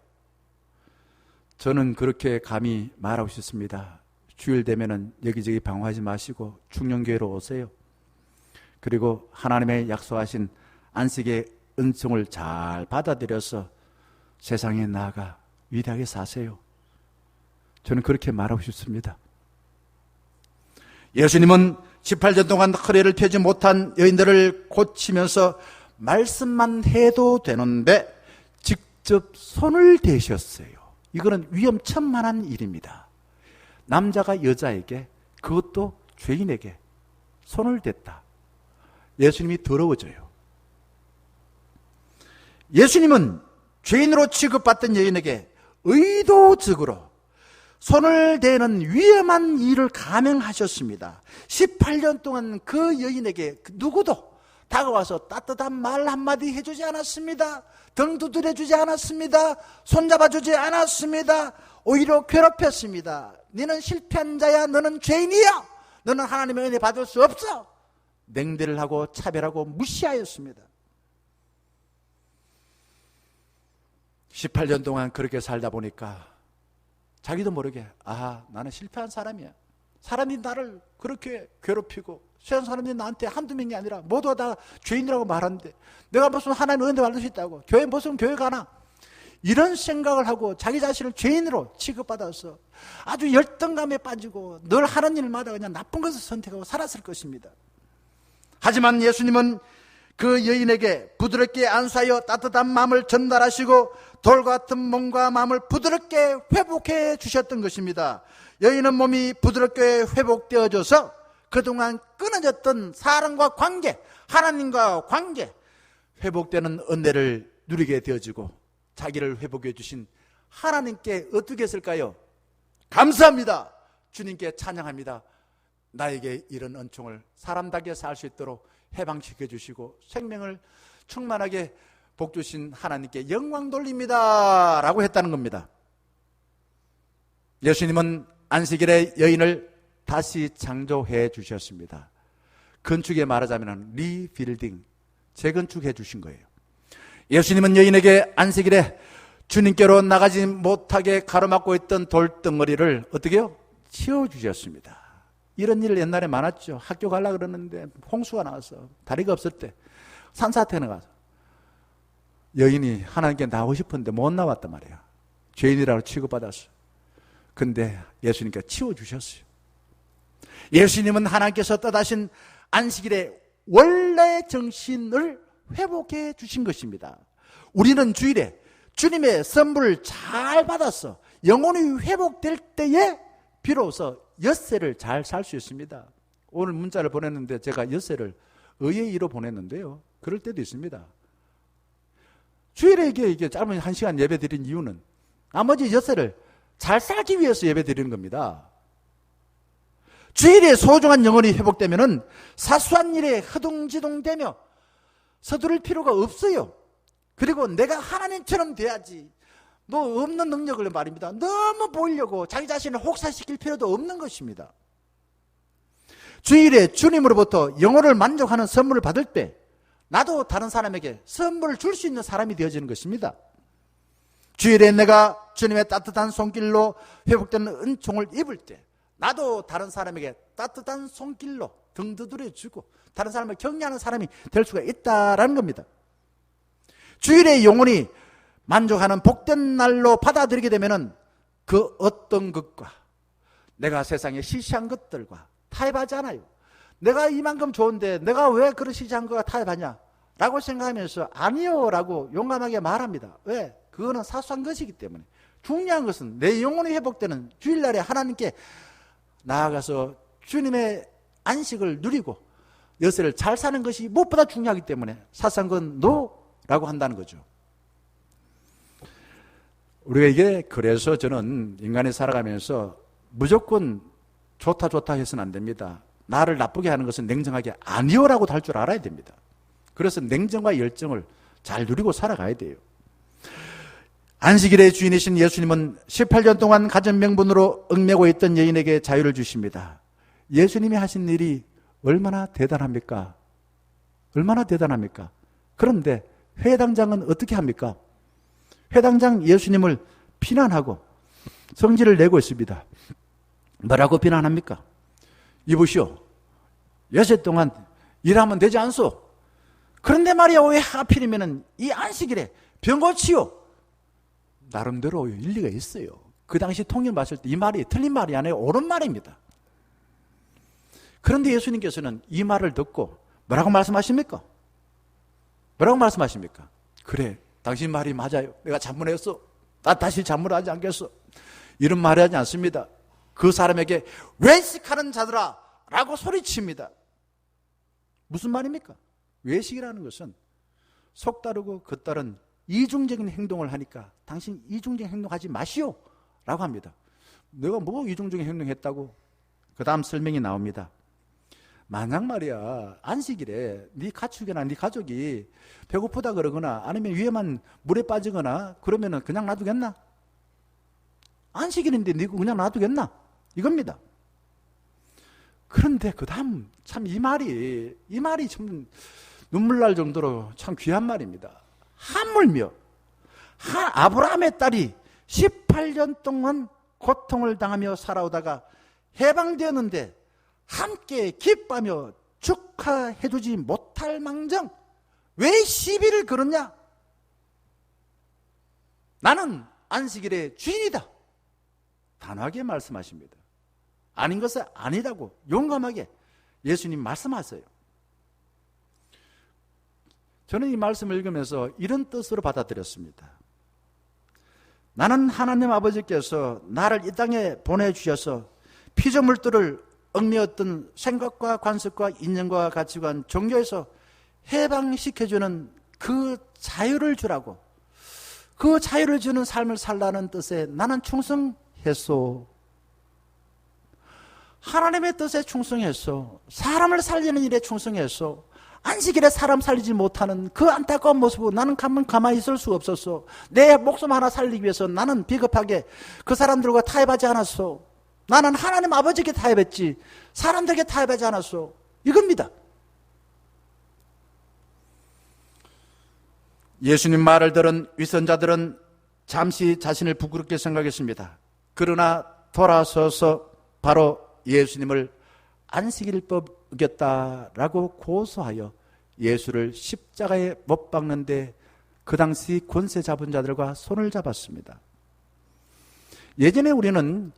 저는 그렇게 감히 말하고 싶습니다. 주일 되면은 여기저기 방황하지 마시고 충령교회로 오세요. 그리고 하나님의 약속하신 안식의 은총을 잘 받아들여서 세상에 나아가 위대하게 사세요. 저는 그렇게 말하고 싶습니다. 예수님은 18년 동안 허리를 펴지 못한 여인들을 고치면서 말씀만 해도 되는데 직접 손을 대셨어요. 이거는 위험천만한 일입니다. 남자가 여자에게, 그것도 죄인에게 손을 댔다. 예수님이 더러워져요. 예수님은 죄인으로 취급받던 여인에게 의도적으로 손을 대는 위험한 일을 감행하셨습니다. 18년 동안 그 여인에게 누구도 다가와서 따뜻한 말 한마디 해주지 않았습니다. 등 두드려주지 않았습니다. 손잡아주지 않았습니다. 오히려 괴롭혔습니다. 너는 실패한 자야. 너는 죄인이야. 너는 하나님의 은혜 받을 수 없어. 냉대를 하고 차별하고 무시하였습니다. 18년 동안 그렇게 살다 보니까 자기도 모르게 나는 실패한 사람이야. 사람이 나를 그렇게 괴롭히고 세상 사람들이 나한테 한두 명이 아니라 모두가 다 죄인이라고 말하는데 내가 무슨 하나님의 은혜 받을 수 있다고, 교회 무슨 교회 가나, 이런 생각을 하고 자기 자신을 죄인으로 취급받아서 아주 열등감에 빠지고 늘 하는 일마다 그냥 나쁜 것을 선택하고 살았을 것입니다. 하지만 예수님은 그 여인에게 부드럽게 안수하여 따뜻한 마음을 전달하시고 돌 같은 몸과 마음을 부드럽게 회복해 주셨던 것입니다. 여인은 몸이 부드럽게 회복되어져서 그동안 끊어졌던 사람과 관계, 하나님과 관계, 회복되는 은혜를 누리게 되어지고 자기를 회복해 주신 하나님께 어떻게 했을까요? 감사합니다. 주님께 찬양합니다. 나에게 이런 은총을 사람답게 살 수 있도록 해방시켜 주시고 생명을 충만하게 복 주신 하나님께 영광 돌립니다 라고 했다는 겁니다. 예수님은 안식일에 여인을 다시 창조해 주셨습니다. 건축에 말하자면 리빌딩, 재건축해 주신 거예요. 예수님은 여인에게 안식일에 주님께로 나가지 못하게 가로막고 있던 돌덩어리를 어떻게 해요? 치워주셨습니다. 이런 일 옛날에 많았죠. 학교 가려고 그러는데 홍수가 나와서 다리가 없을 때 산사태가 나가서 여인이 하나님께 나오고 싶은데 못 나왔단 말이야. 죄인이라고 취급받았어. 근데 예수님께서 치워주셨어요. 예수님은 하나님께서 떠나신 안식일의 원래 정신을 회복해 주신 것입니다. 우리는 주일에 주님의 선물을 잘 받아서 영혼이 회복될 때에 비로소 엿새를 잘 살 수 있습니다. 오늘 문자를 보냈는데 제가 엿새를 의의 이로 보냈는데요. 그럴 때도 있습니다. 주일에 이게 짧은 1시간 예배 드린 이유는 나머지 엿새를 잘 살기 위해서 예배 드리는 겁니다. 주일에 소중한 영혼이 회복되면은 사소한 일에 허둥지둥대며 서두를 필요가 없어요. 그리고 내가 하나님처럼 돼야지, 뭐 없는 능력을 말입니다. 너무 보이려고 자기 자신을 혹사시킬 필요도 없는 것입니다. 주일에 주님으로부터 영혼을 만족하는 선물을 받을 때 나도 다른 사람에게 선물을 줄 수 있는 사람이 되어지는 것입니다. 주일에 내가 주님의 따뜻한 손길로 회복되는 은총을 입을 때 나도 다른 사람에게 따뜻한 손길로 등 두드려주고 다른 사람을 격려하는 사람이 될 수가 있다라는 겁니다. 주일에 영혼이 만족하는 복된 날로 받아들이게 되면은 그 어떤 것과 내가 세상에 시시한 것들과 타협하지 않아요. 내가 이만큼 좋은데 내가 왜 그런 시시한 것과 타협하냐 라고 생각하면서 아니요 라고 용감하게 말합니다. 왜? 그거는 사소한 것이기 때문에 중요한 것은 내 영혼이 회복되는 주일날에 하나님께 나아가서 주님의 안식을 누리고 여세를 잘 사는 것이 무엇보다 중요하기 때문에 사상건 노라고 한다는 거죠. 우리가 이게 그래서 저는 인간이 살아가면서 무조건 좋다 해서는 안 됩니다. 나를 나쁘게 하는 것은 냉정하게 아니오라고도 할 줄 알아야 됩니다. 그래서 냉정과 열정을 잘 누리고 살아가야 돼요. 안식일의 주인이신 예수님은 18년 동안 가전명분으로 얽매고 있던 여인에게 자유를 주십니다. 예수님이 하신 일이 얼마나 대단합니까? 얼마나 대단합니까? 그런데 회당장은 어떻게 합니까? 회당장 예수님을 비난하고 성질을 내고 있습니다. 뭐라고 비난합니까? 이보시오, 여세 동안 일하면 되지 않소? 그런데 말이야, 왜 하필이면 이 안식일에 병 고치요? 나름대로 일리가 있어요. 그 당시 통일 봤을 때 이 말이 틀린 말이 아니에요. 옳은 말입니다. 그런데 예수님께서는 이 말을 듣고 뭐라고 말씀하십니까? 뭐라고 말씀하십니까? 그래, 당신 말이 맞아요. 내가 잘못했어. 나 다시 잘못하지 않겠어. 이런 말을 하지 않습니다. 그 사람에게 외식하는 자들아 라고 소리칩니다. 무슨 말입니까? 외식이라는 것은 속다르고 겉다른 이중적인 행동을 하니까 당신 이중적인 행동하지 마시오 라고 합니다. 내가 뭐 이중적인 행동했다고? 그 다음 설명이 나옵니다. 만약 말이야 안식일에 네 가축이나 네 가족이 배고프다 그러거나 아니면 위에만 물에 빠지거나 그러면은 그냥 놔두겠나? 안식일인데 네 그냥 놔두겠나? 이겁니다. 그런데 그 다음 참 이 말이 참 눈물 날 정도로 참 귀한 말입니다. 하물며 아브라함의 딸이 18년 동안 고통을 당하며 살아오다가 해방되었는데 함께 기뻐하며 축하해주지 못할 망정 왜 시비를 걸었냐? 나는 안식일의 주인이다. 단호하게 말씀하십니다. 아닌 것은 아니라고 용감하게 예수님 말씀하세요. 저는 이 말씀을 읽으면서 이런 뜻으로 받아들였습니다. 나는 하나님 아버지께서 나를 이 땅에 보내주셔서 피조물들을 얽매었던 생각과 관습과 인연과 가치관, 종교에서 해방시켜주는 그 자유를 주라고, 그 자유를 주는 삶을 살라는 뜻에 나는 충성했소. 하나님의 뜻에 충성했소. 사람을 살리는 일에 충성했소. 안식일에 사람 살리지 못하는 그 안타까운 모습을 나는 가만히 있을 수 없었어. 내 목숨 하나 살리기 위해서 나는 비겁하게 그 사람들과 타협하지 않았어. 나는 하나님 아버지께 타협했지 사람들에게 타협하지 않았어. 이겁니다. 예수님 말을 들은 위선자들은 잠시 자신을 부끄럽게 생각했습니다. 그러나 돌아서서 바로 예수님을 안식일법 어겼다라고 고소하여 예수를 십자가에 못 박는데 그 당시 권세 잡은 자들과 손을 잡았습니다. 예전에 우리는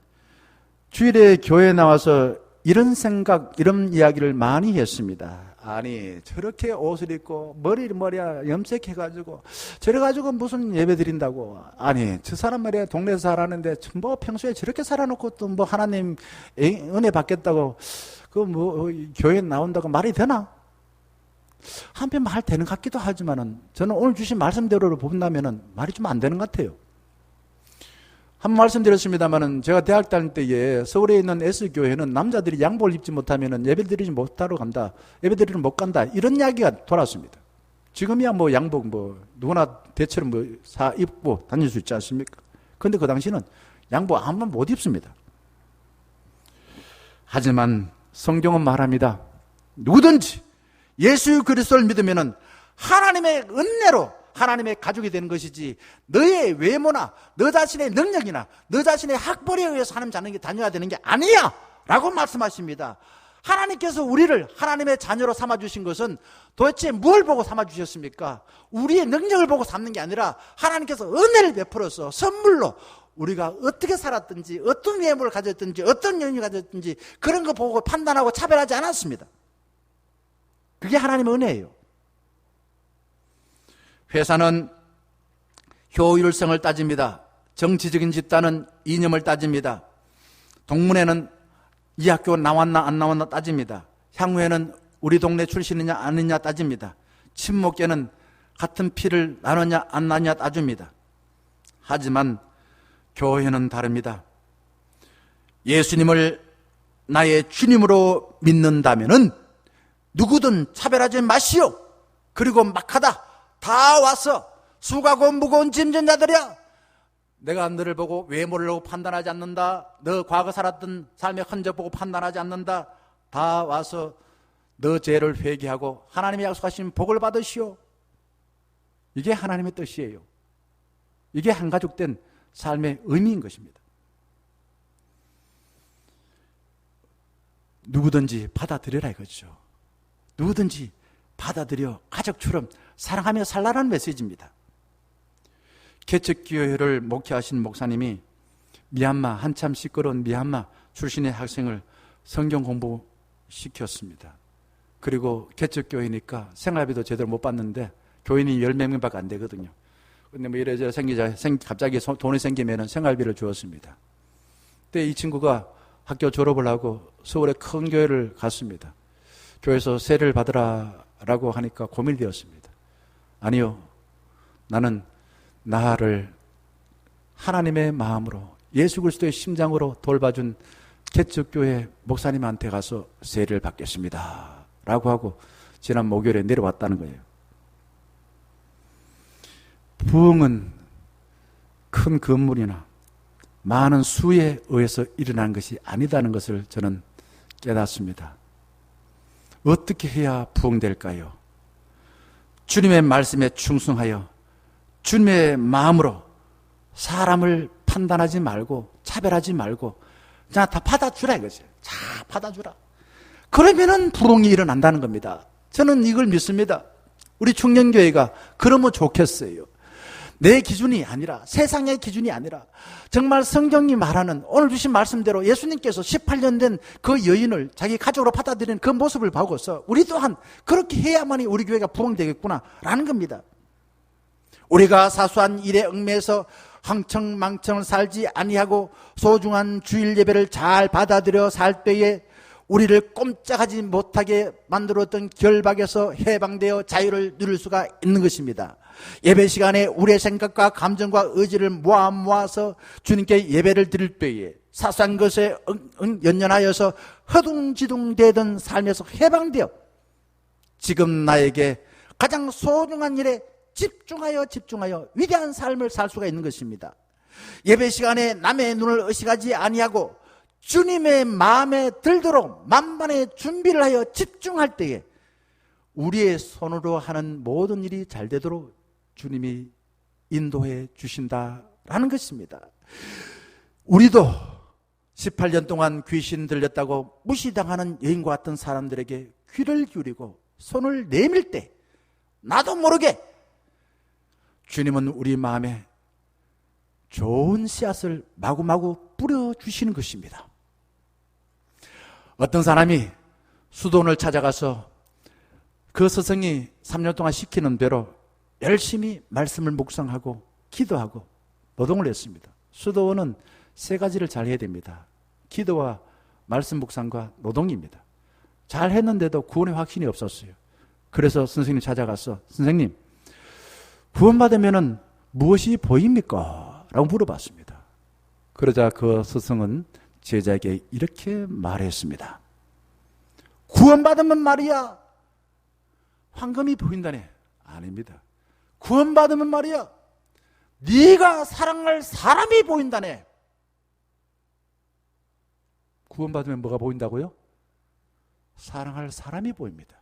주일에 교회에 나와서 이런 생각, 이런 이야기를 많이 했습니다. 아니 저렇게 옷을 입고 머리야 염색해가지고 저래가지고 무슨 예배 드린다고. 아니 저 사람 말이야 동네에서 살았는데 뭐 평소에 저렇게 살아놓고 또 뭐 하나님 은혜 받겠다고 그 뭐 교회에 나온다고 말이 되나? 한편 말 되는 것 같기도 하지만은 저는 오늘 주신 말씀대로 본다면은 말이 좀 안 되는 것 같아요. 한 번 말씀드렸습니다만은 제가 대학 다닐 때에 서울에 있는 S교회는 남자들이 양복을 입지 못하면은 예배 드리지 못하러 간다. 예배 드리러 못 간다. 이런 이야기가 돌았습니다. 지금이야 뭐 양복 뭐 누구나 대체로 뭐 사 입고 다닐 수 있지 않습니까? 그런데 그 당시는 양복 아무나 못 입습니다. 하지만 성경은 말합니다. 누구든지 예수 그리스도를 믿으면은 하나님의 은혜로 하나님의 가족이 되는 것이지 너의 외모나 너 자신의 능력이나 너 자신의 학벌에 의해서 하나님 자녀가 되는 게 아니야 라고 말씀하십니다. 하나님께서 우리를 하나님의 자녀로 삼아주신 것은 도대체 뭘 보고 삼아주셨습니까? 우리의 능력을 보고 삼는 게 아니라 하나님께서 은혜를 베풀어서 선물로 우리가 어떻게 살았든지 어떤 외모를 가졌든지 어떤 영역을 가졌든지 그런 거 보고 판단하고 차별하지 않았습니다. 그게 하나님의 은혜예요. 회사는 효율성을 따집니다. 정치적인 집단은 이념을 따집니다. 동문회는 이 학교 나왔나 안 나왔나 따집니다. 향후에는 우리 동네 출신이냐 아니냐 따집니다. 친목계는 같은 피를 나눴냐 안 나눴냐 따집니다. 하지만 교회는 다릅니다. 예수님을 나의 주님으로 믿는다면은 누구든 차별하지 마시오. 그리고 막하다 다 와서 수고하고 무거운 짐진 자들이야. 내가 너를 보고 외모를 보고 판단하지 않는다. 너 과거 살았던 삶의 흔적 보고 판단하지 않는다. 다 와서 너 죄를 회개하고 하나님이 약속하신 복을 받으시오. 이게 하나님의 뜻이에요. 이게 한가족된 삶의 의미인 것입니다. 누구든지 받아들여라 이거죠. 누구든지 받아들여 가족처럼 사랑하며 살라는 메시지입니다. 개척교회를 목회하신 목사님이 미얀마, 한참 시끄러운 미얀마 출신의 학생을 성경 공부시켰습니다. 그리고 개척교회니까 생활비도 제대로 못 받는데 교인이 10몇 명밖에 안 되거든요. 근데 뭐 이래저래 갑자기 돈이 생기면 생활비를 주었습니다. 그때 이 친구가 학교 졸업을 하고 서울의 큰 교회를 갔습니다. 교회에서 세례를 받으라라고 하니까 고민이 되었습니다. 아니요, 나는 나를 하나님의 마음으로 예수 그리스도의 심장으로 돌봐준 개척교회 목사님한테 가서 세례를 받겠습니다 라고 하고 지난 목요일에 내려왔다는 거예요. 부흥은 큰 건물이나 많은 수에 의해서 일어난 것이 아니다는 것을 저는 깨닫습니다. 어떻게 해야 부흥될까요? 주님의 말씀에 충성하여 주님의 마음으로 사람을 판단하지 말고 차별하지 말고 그냥 다 받아주라 이거죠. 다 받아주라. 그러면은 부흥이 일어난다는 겁니다. 저는 이걸 믿습니다. 우리 청년교회가 그러면 좋겠어요. 내 기준이 아니라 세상의 기준이 아니라 정말 성경이 말하는 오늘 주신 말씀대로 예수님께서 18년 된 그 여인을 자기 가족으로 받아들이는 그 모습을 보고서 우리 또한 그렇게 해야만이 우리 교회가 부흥되겠구나라는 겁니다. 우리가 사소한 일에 얽매여서 흥청망청을 살지 아니하고 소중한 주일 예배를 잘 받아들여 살 때에 우리를 꼼짝하지 못하게 만들었던 결박에서 해방되어 자유를 누릴 수가 있는 것입니다. 예배 시간에 우리의 생각과 감정과 의지를 모아서 주님께 예배를 드릴 때에 사소한 것에 연연하여서 허둥지둥대던 삶에서 해방되어 지금 나에게 가장 소중한 일에 집중하여 위대한 삶을 살 수가 있는 것입니다. 예배 시간에 남의 눈을 의식하지 아니하고 주님의 마음에 들도록 만반의 준비를 하여 집중할 때에 우리의 손으로 하는 모든 일이 잘 되도록 주님이 인도해 주신다라는 것입니다. 우리도 18년 동안 귀신 들렸다고 무시당하는 여인과 같은 사람들에게 귀를 기울이고 손을 내밀 때 나도 모르게 주님은 우리 마음에 좋은 씨앗을 마구마구 뿌려주시는 것입니다. 어떤 사람이 수도원을 찾아가서 그 스승이 3년 동안 시키는 대로 열심히 말씀을 묵상하고 기도하고 노동을 했습니다. 수도원은 세 가지를 잘 해야 됩니다. 기도와 말씀 묵상과 노동입니다. 잘 했는데도 구원의 확신이 없었어요. 그래서 선생님 찾아가서 선생님 구원받으면 무엇이 보입니까? 라고 물어봤습니다. 그러자 그 스승은 제자에게 이렇게 말했습니다. 구원받으면 말이야 황금이 보인다네. 아닙니다. 구원받으면 말이야 네가 사랑할 사람이 보인다네. 구원받으면 뭐가 보인다고요? 사랑할 사람이 보입니다.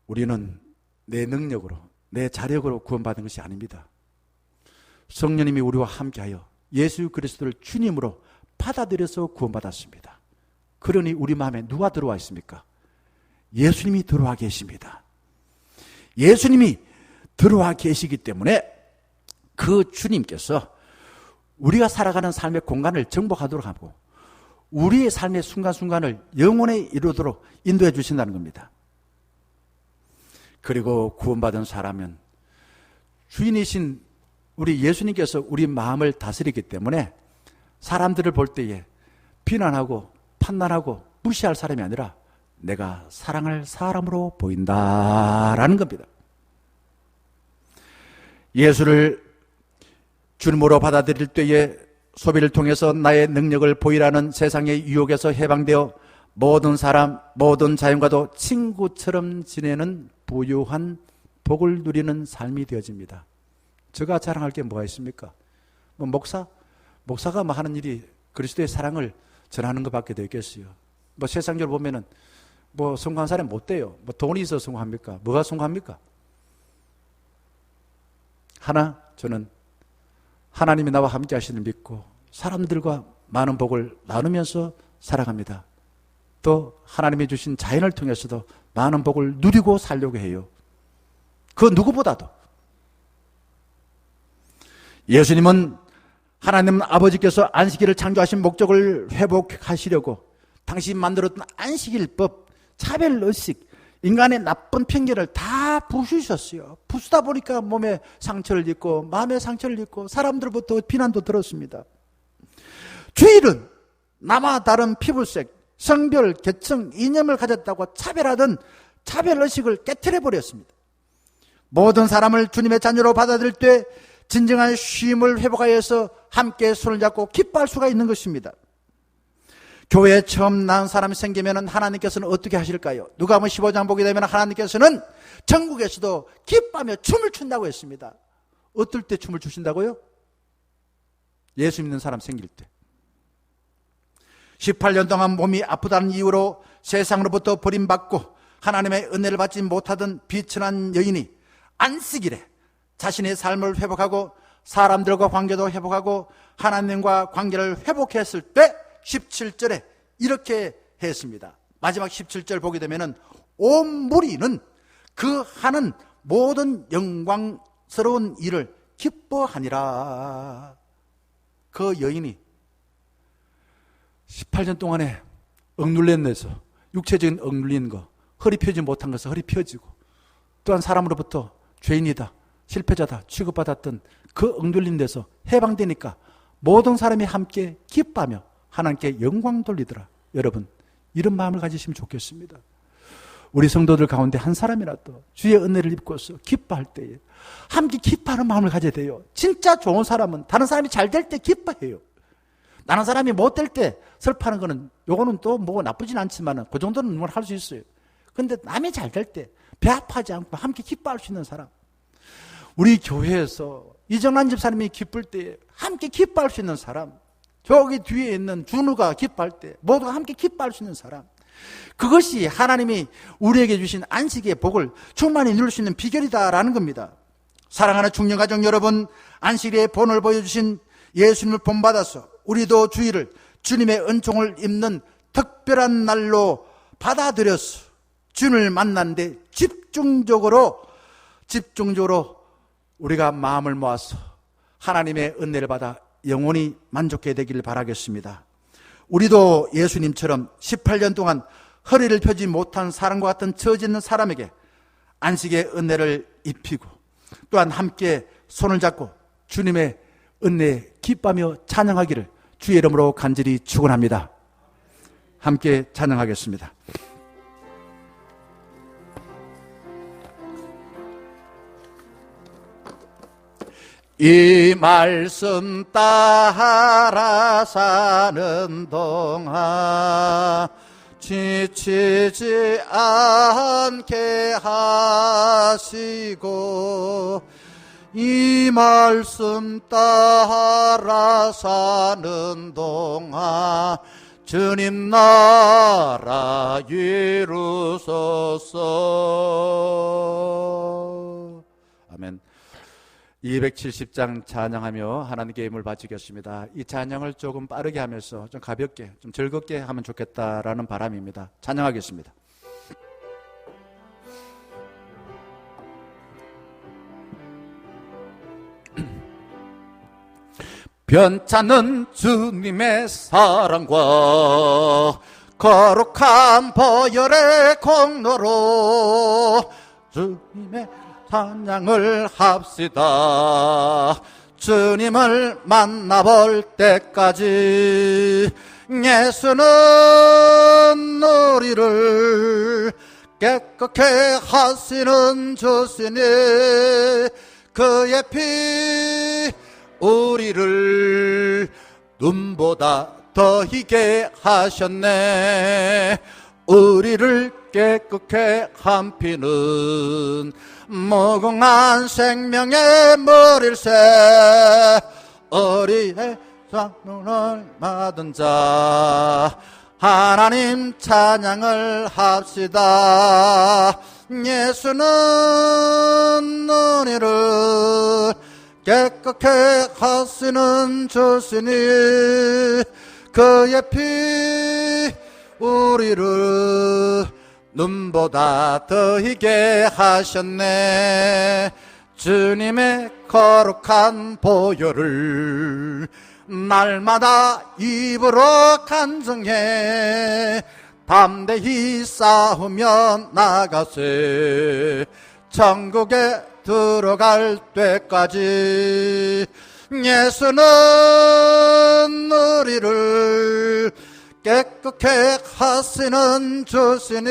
우리는 내 능력으로 내 자력으로 구원받은 것이 아닙니다. 성령님이 우리와 함께하여 예수 그리스도를 주님으로 받아들여서 구원받았습니다. 그러니 우리 마음에 누가 들어와 있습니까? 예수님이 들어와 계십니다. 예수님이 들어와 계시기 때문에 그 주님께서 우리가 살아가는 삶의 공간을 정복하도록 하고 우리의 삶의 순간순간을 영원에 이루도록 인도해 주신다는 겁니다. 그리고 구원받은 사람은 주인이신 우리 예수님께서 우리 마음을 다스리기 때문에 사람들을 볼 때에 비난하고 판단하고 무시할 사람이 아니라 내가 사랑할 사람으로 보인다라는 겁니다. 예수를 주님으로 받아들일 때에 소비를 통해서 나의 능력을 보이라는 세상의 유혹에서 해방되어 모든 사람, 모든 자연과도 친구처럼 지내는 부유한 복을 누리는 삶이 되어집니다. 제가 자랑할 게 뭐가 있습니까? 목사가 하는 일이 그리스도의 사랑을 전하는 것밖에 되겠어요. 세상적으로 보면은 성공한 사람이 못 돼요. 돈이 있어서 성공합니까? 뭐가 성공합니까? 저는 하나님이 나와 함께 하시는 믿고 사람들과 많은 복을 나누면서 살아갑니다. 또 하나님이 주신 자연을 통해서도 많은 복을 누리고 살려고 해요. 그 누구보다도. 예수님은 하나님 아버지께서 안식일을 창조하신 목적을 회복하시려고 당신 만들었던 안식일법, 차별의식, 인간의 나쁜 편견을 다 부수셨어요. 부수다 보니까 몸에 상처를 입고 마음에 상처를 입고 사람들부터 비난도 들었습니다. 주일은 나와 다른 피부색, 성별, 계층, 이념을 가졌다고 차별하던 차별의식을 깨트려버렸습니다. 모든 사람을 주님의 자녀로 받아들일 때 진정한 쉼을 회복하여서 함께 손을 잡고 기뻐할 수가 있는 것입니다. 교회에 처음 낳은 사람이 생기면 하나님께서는 어떻게 하실까요? 누가복음 15장 보게 되면 하나님께서는 천국에서도 기뻐하며 춤을 춘다고 했습니다. 어떨 때 춤을 추신다고요? 예수 믿는 사람 생길 때. 18년 동안 몸이 아프다는 이유로 세상으로부터 버림받고 하나님의 은혜를 받지 못하던 비천한 여인이 안식일에 자신의 삶을 회복하고 사람들과 관계도 회복하고 하나님과 관계를 회복했을 때 17절에 이렇게 했습니다. 마지막 17절 보게 되면 온 무리는 그 하는 모든 영광스러운 일을 기뻐하니라. 그 여인이 18년 동안에 억눌린 데서 육체적인 억눌린 거, 허리 펴지 못한 것을 허리 펴지고 또한 사람으로부터 죄인이다, 실패자다 취급받았던 그 억눌린 데서 해방되니까 모든 사람이 함께 기뻐하며 하나님께 영광 돌리더라. 여러분, 이런 마음을 가지시면 좋겠습니다. 우리 성도들 가운데 한 사람이라도 주의 은혜를 입고서 기뻐할 때에 함께 기뻐하는 마음을 가져야 돼요. 진짜 좋은 사람은 다른 사람이 잘 될 때 기뻐해요. 다른 사람이 못 될 때 슬퍼하는 거는 요거는 또 뭐 나쁘진 않지만 그 정도는 할 수 있어요. 그런데 남이 잘 될 때 배 아파하지 않고 함께 기뻐할 수 있는 사람, 우리 교회에서 이정란 집사님이 기쁠 때 함께 기뻐할 수 있는 사람, 저기 뒤에 있는 준우가 기뻐할 때 모두가 함께 기뻐할 수 있는 사람, 그것이 하나님이 우리에게 주신 안식의 복을 충만히 누릴 수 있는 비결이다라는 겁니다. 사랑하는 중년가족 여러분, 안식의 본을 보여주신 예수님을 본받아서 우리도 주일을 주님의 은총을 입는 특별한 날로 받아들여서 주님을 만나는데 집중적으로 우리가 마음을 모아서 하나님의 은혜를 받아 영원히 만족해야 되기를 바라겠습니다. 우리도 예수님처럼 18년 동안 허리를 펴지 못한 사람과 같은 처지 있는 사람에게 안식의 은혜를 입히고 또한 함께 손을 잡고 주님의 은혜에 기뻐하며 찬양하기를 주의 이름으로 간절히 축원합니다. 함께 찬양하겠습니다. 이 말씀 따라 사는 동안 지치지 않게 하시고 이 말씀 따라 사는 동안 주님 나라 이루소서. 아멘. 270장 찬양하며 하나님께 힘을 바치겠습니다. 이 찬양을 조금 빠르게 하면서 좀 가볍게, 좀 즐겁게 하면 좋겠다라는 바람입니다. 찬양하겠습니다. 변찮은 주님의 사랑과 거룩한 보혈의 공로로 주님의 찬양을 합시다. 주님을 만나볼 때까지 예수는 우리를 깨끗게 하시는 주시니 그의 피 우리를 눈보다 더 희게 하셨네. 우리를 깨끗게 한 피는 무궁한 생명의 머릴새. 우리의 상을 받은 자 하나님 찬양을 합시다. 예수는 우리를 깨끗게 하시는 주시니 그의 피 우리를 눈보다 더 희게 하셨네. 주님의 거룩한 보혈을 날마다 입으로 간증해 담대히 싸우며 나가세. 천국에 들어갈 때까지 예수는 우리를 깨끗게 하시는 주시니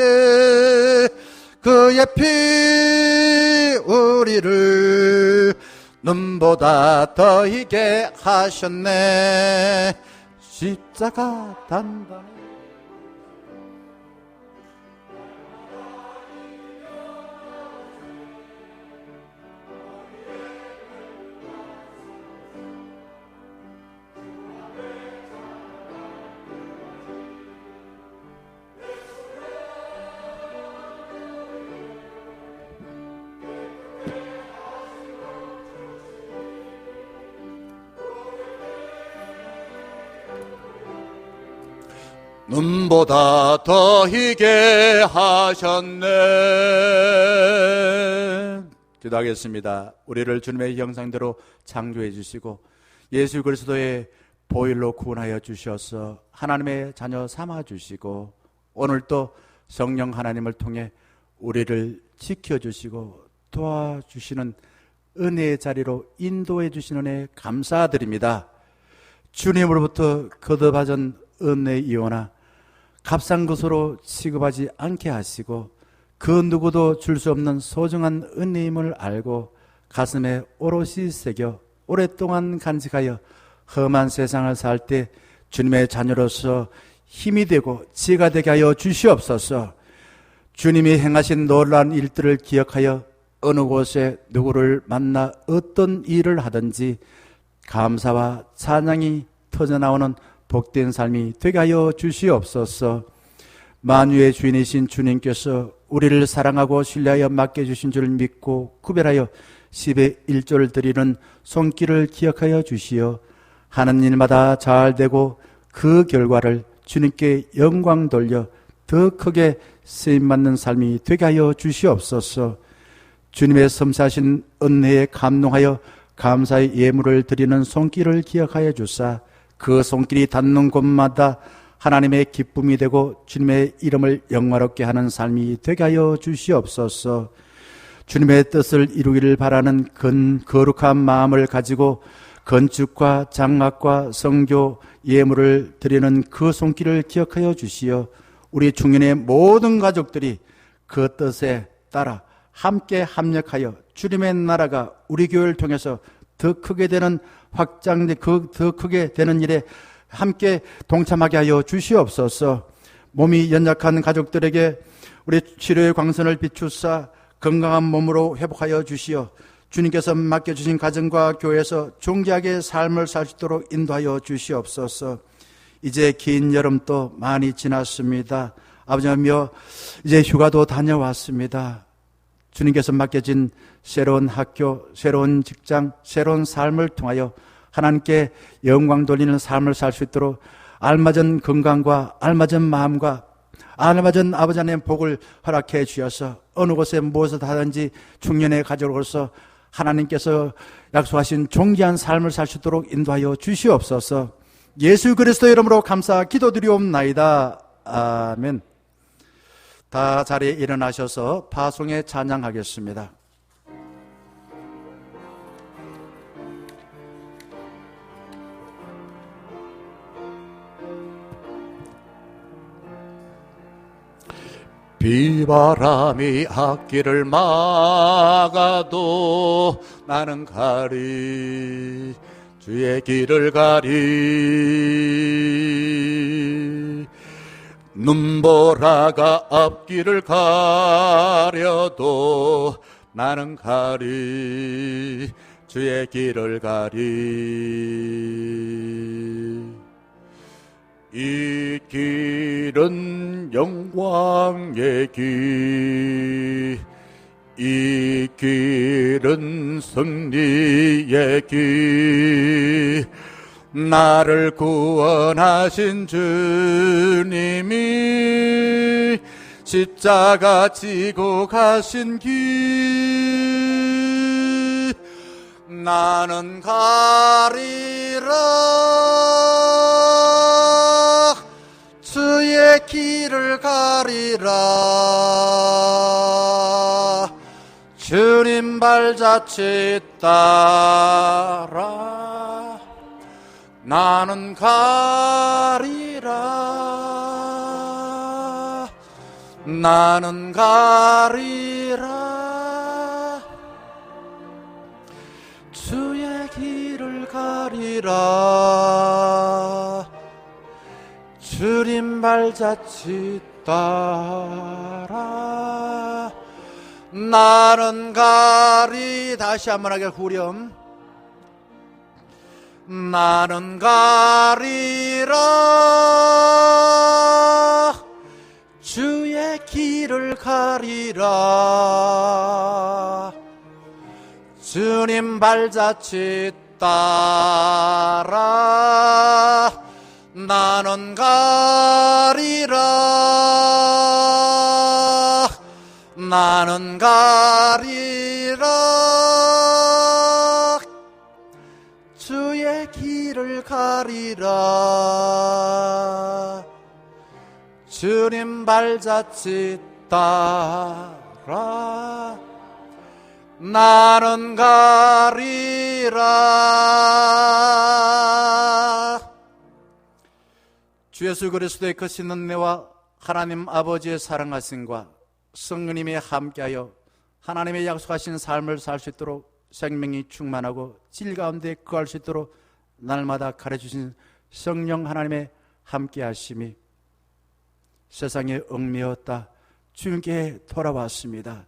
그의 피 우리를 눈보다 더 희게 하셨네. 십자가 단단히 눈보다 더 희게 하셨네. 기도하겠습니다. 우리를 주님의 형상대로 창조해 주시고 예수 그리스도의 보혈로 구원하여 주셔서 하나님의 자녀 삼아 주시고 오늘 또 성령 하나님을 통해 우리를 지켜주시고 도와주시는 은혜의 자리로 인도해 주시는 은혜 감사드립니다. 주님으로부터 거듭받은 은혜의 이오나 값싼 것으로 취급하지 않게 하시고 그 누구도 줄 수 없는 소중한 은혜임을 알고 가슴에 오롯이 새겨 오랫동안 간직하여 험한 세상을 살 때 주님의 자녀로서 힘이 되고 지혜가 되게 하여 주시옵소서. 주님이 행하신 놀라운 일들을 기억하여 어느 곳에 누구를 만나 어떤 일을 하든지 감사와 찬양이 터져나오는 복된 삶이 되게 하여 주시옵소서. 만유의 주인이신 주님께서 우리를 사랑하고 신뢰하여 맡겨주신 줄 믿고 구별하여 10의 1조를 드리는 손길을 기억하여 주시어 하는 일마다 잘 되고 그 결과를 주님께 영광 돌려 더 크게 쓰임받는 삶이 되게 하여 주시옵소서. 주님의 섬세하신 은혜에 감동하여 감사의 예물을 드리는 손길을 기억하여 주사 그 손길이 닿는 곳마다 하나님의 기쁨이 되고 주님의 이름을 영화롭게 하는 삶이 되게 하여 주시옵소서. 주님의 뜻을 이루기를 바라는 거룩한 마음을 가지고 건축과 장학과 성교 예물을 드리는 그 손길을 기억하여 주시어 우리 중년의 모든 가족들이 그 뜻에 따라 함께 합력하여 주님의 나라가 우리 교회를 통해서 더 크게 되는 더 크게 되는 일에 함께 동참하게 하여 주시옵소서. 몸이 연약한 가족들에게 우리 치료의 광선을 비추사 건강한 몸으로 회복하여 주시어 주님께서 맡겨주신 가정과 교회에서 존귀하게 삶을 살 수 있도록 인도하여 주시옵소서. 이제 긴 여름도 많이 지났습니다. 아버지며 이제 휴가도 다녀왔습니다. 주님께서 맡겨진 새로운 학교, 새로운 직장, 새로운 삶을 통하여 하나님께 영광 돌리는 삶을 살 수 있도록 알맞은 건강과 알맞은 마음과 알맞은 아버지 하나님의 복을 허락해 주셔서 어느 곳에 무엇을 하든지 중년의 가족으로서 하나님께서 약속하신 존귀한 삶을 살 수 있도록 인도하여 주시옵소서. 예수 그리스도의 이름으로 감사 기도드리옵나이다. 아멘. 다 자리에 일어나셔서 파송에 찬양하겠습니다. 비바람이 앞길을 막아도 나는 가리 주의 길을 가리 눈보라가 앞길을 가려도 나는 가리 주의 길을 가리 이 길은 영광의 길 이 길은 승리의 길 나를 구원하신 주님이 십자가 지고 가신 길 나는 가리라 주의 길을 가리라 주님 발자취 따라 나는 가리라 나는 가리라 주의 길을 가리라 주님 발자취 따라 나는 가리 다시 한번 하게 후렴 나는 가리라 주의 길을 가리라 주님 발자취 따라 나는 가리라 나는 가리라 주의 길을 가리라 주님 발자취 따라 나는 가리라 주 예수 그리스도의 크신 은혜와 하나님 아버지의 사랑하심과 성령님의 함께하여 하나님의 약속하신 삶을 살 수 있도록 생명이 충만하고 질 가운데 거할 수 있도록 날마다 가르쳐주신 성령 하나님의 함께하심이 세상에 얽매였다 주님께 돌아왔습니다.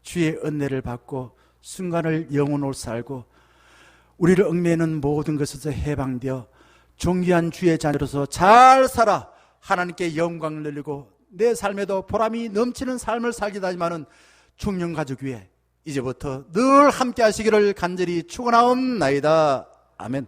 주의 은혜를 받고 순간을 영혼으로 살고 우리를 얽매이는 모든 것에서 해방되어 존귀한 주의 자녀로서 잘 살아 하나님께 영광을 돌리고 내 삶에도 보람이 넘치는 삶을 살기도 하지만은 청년가족위에 이제부터 늘 함께 하시기를 간절히 축원하옵나이다. 아멘.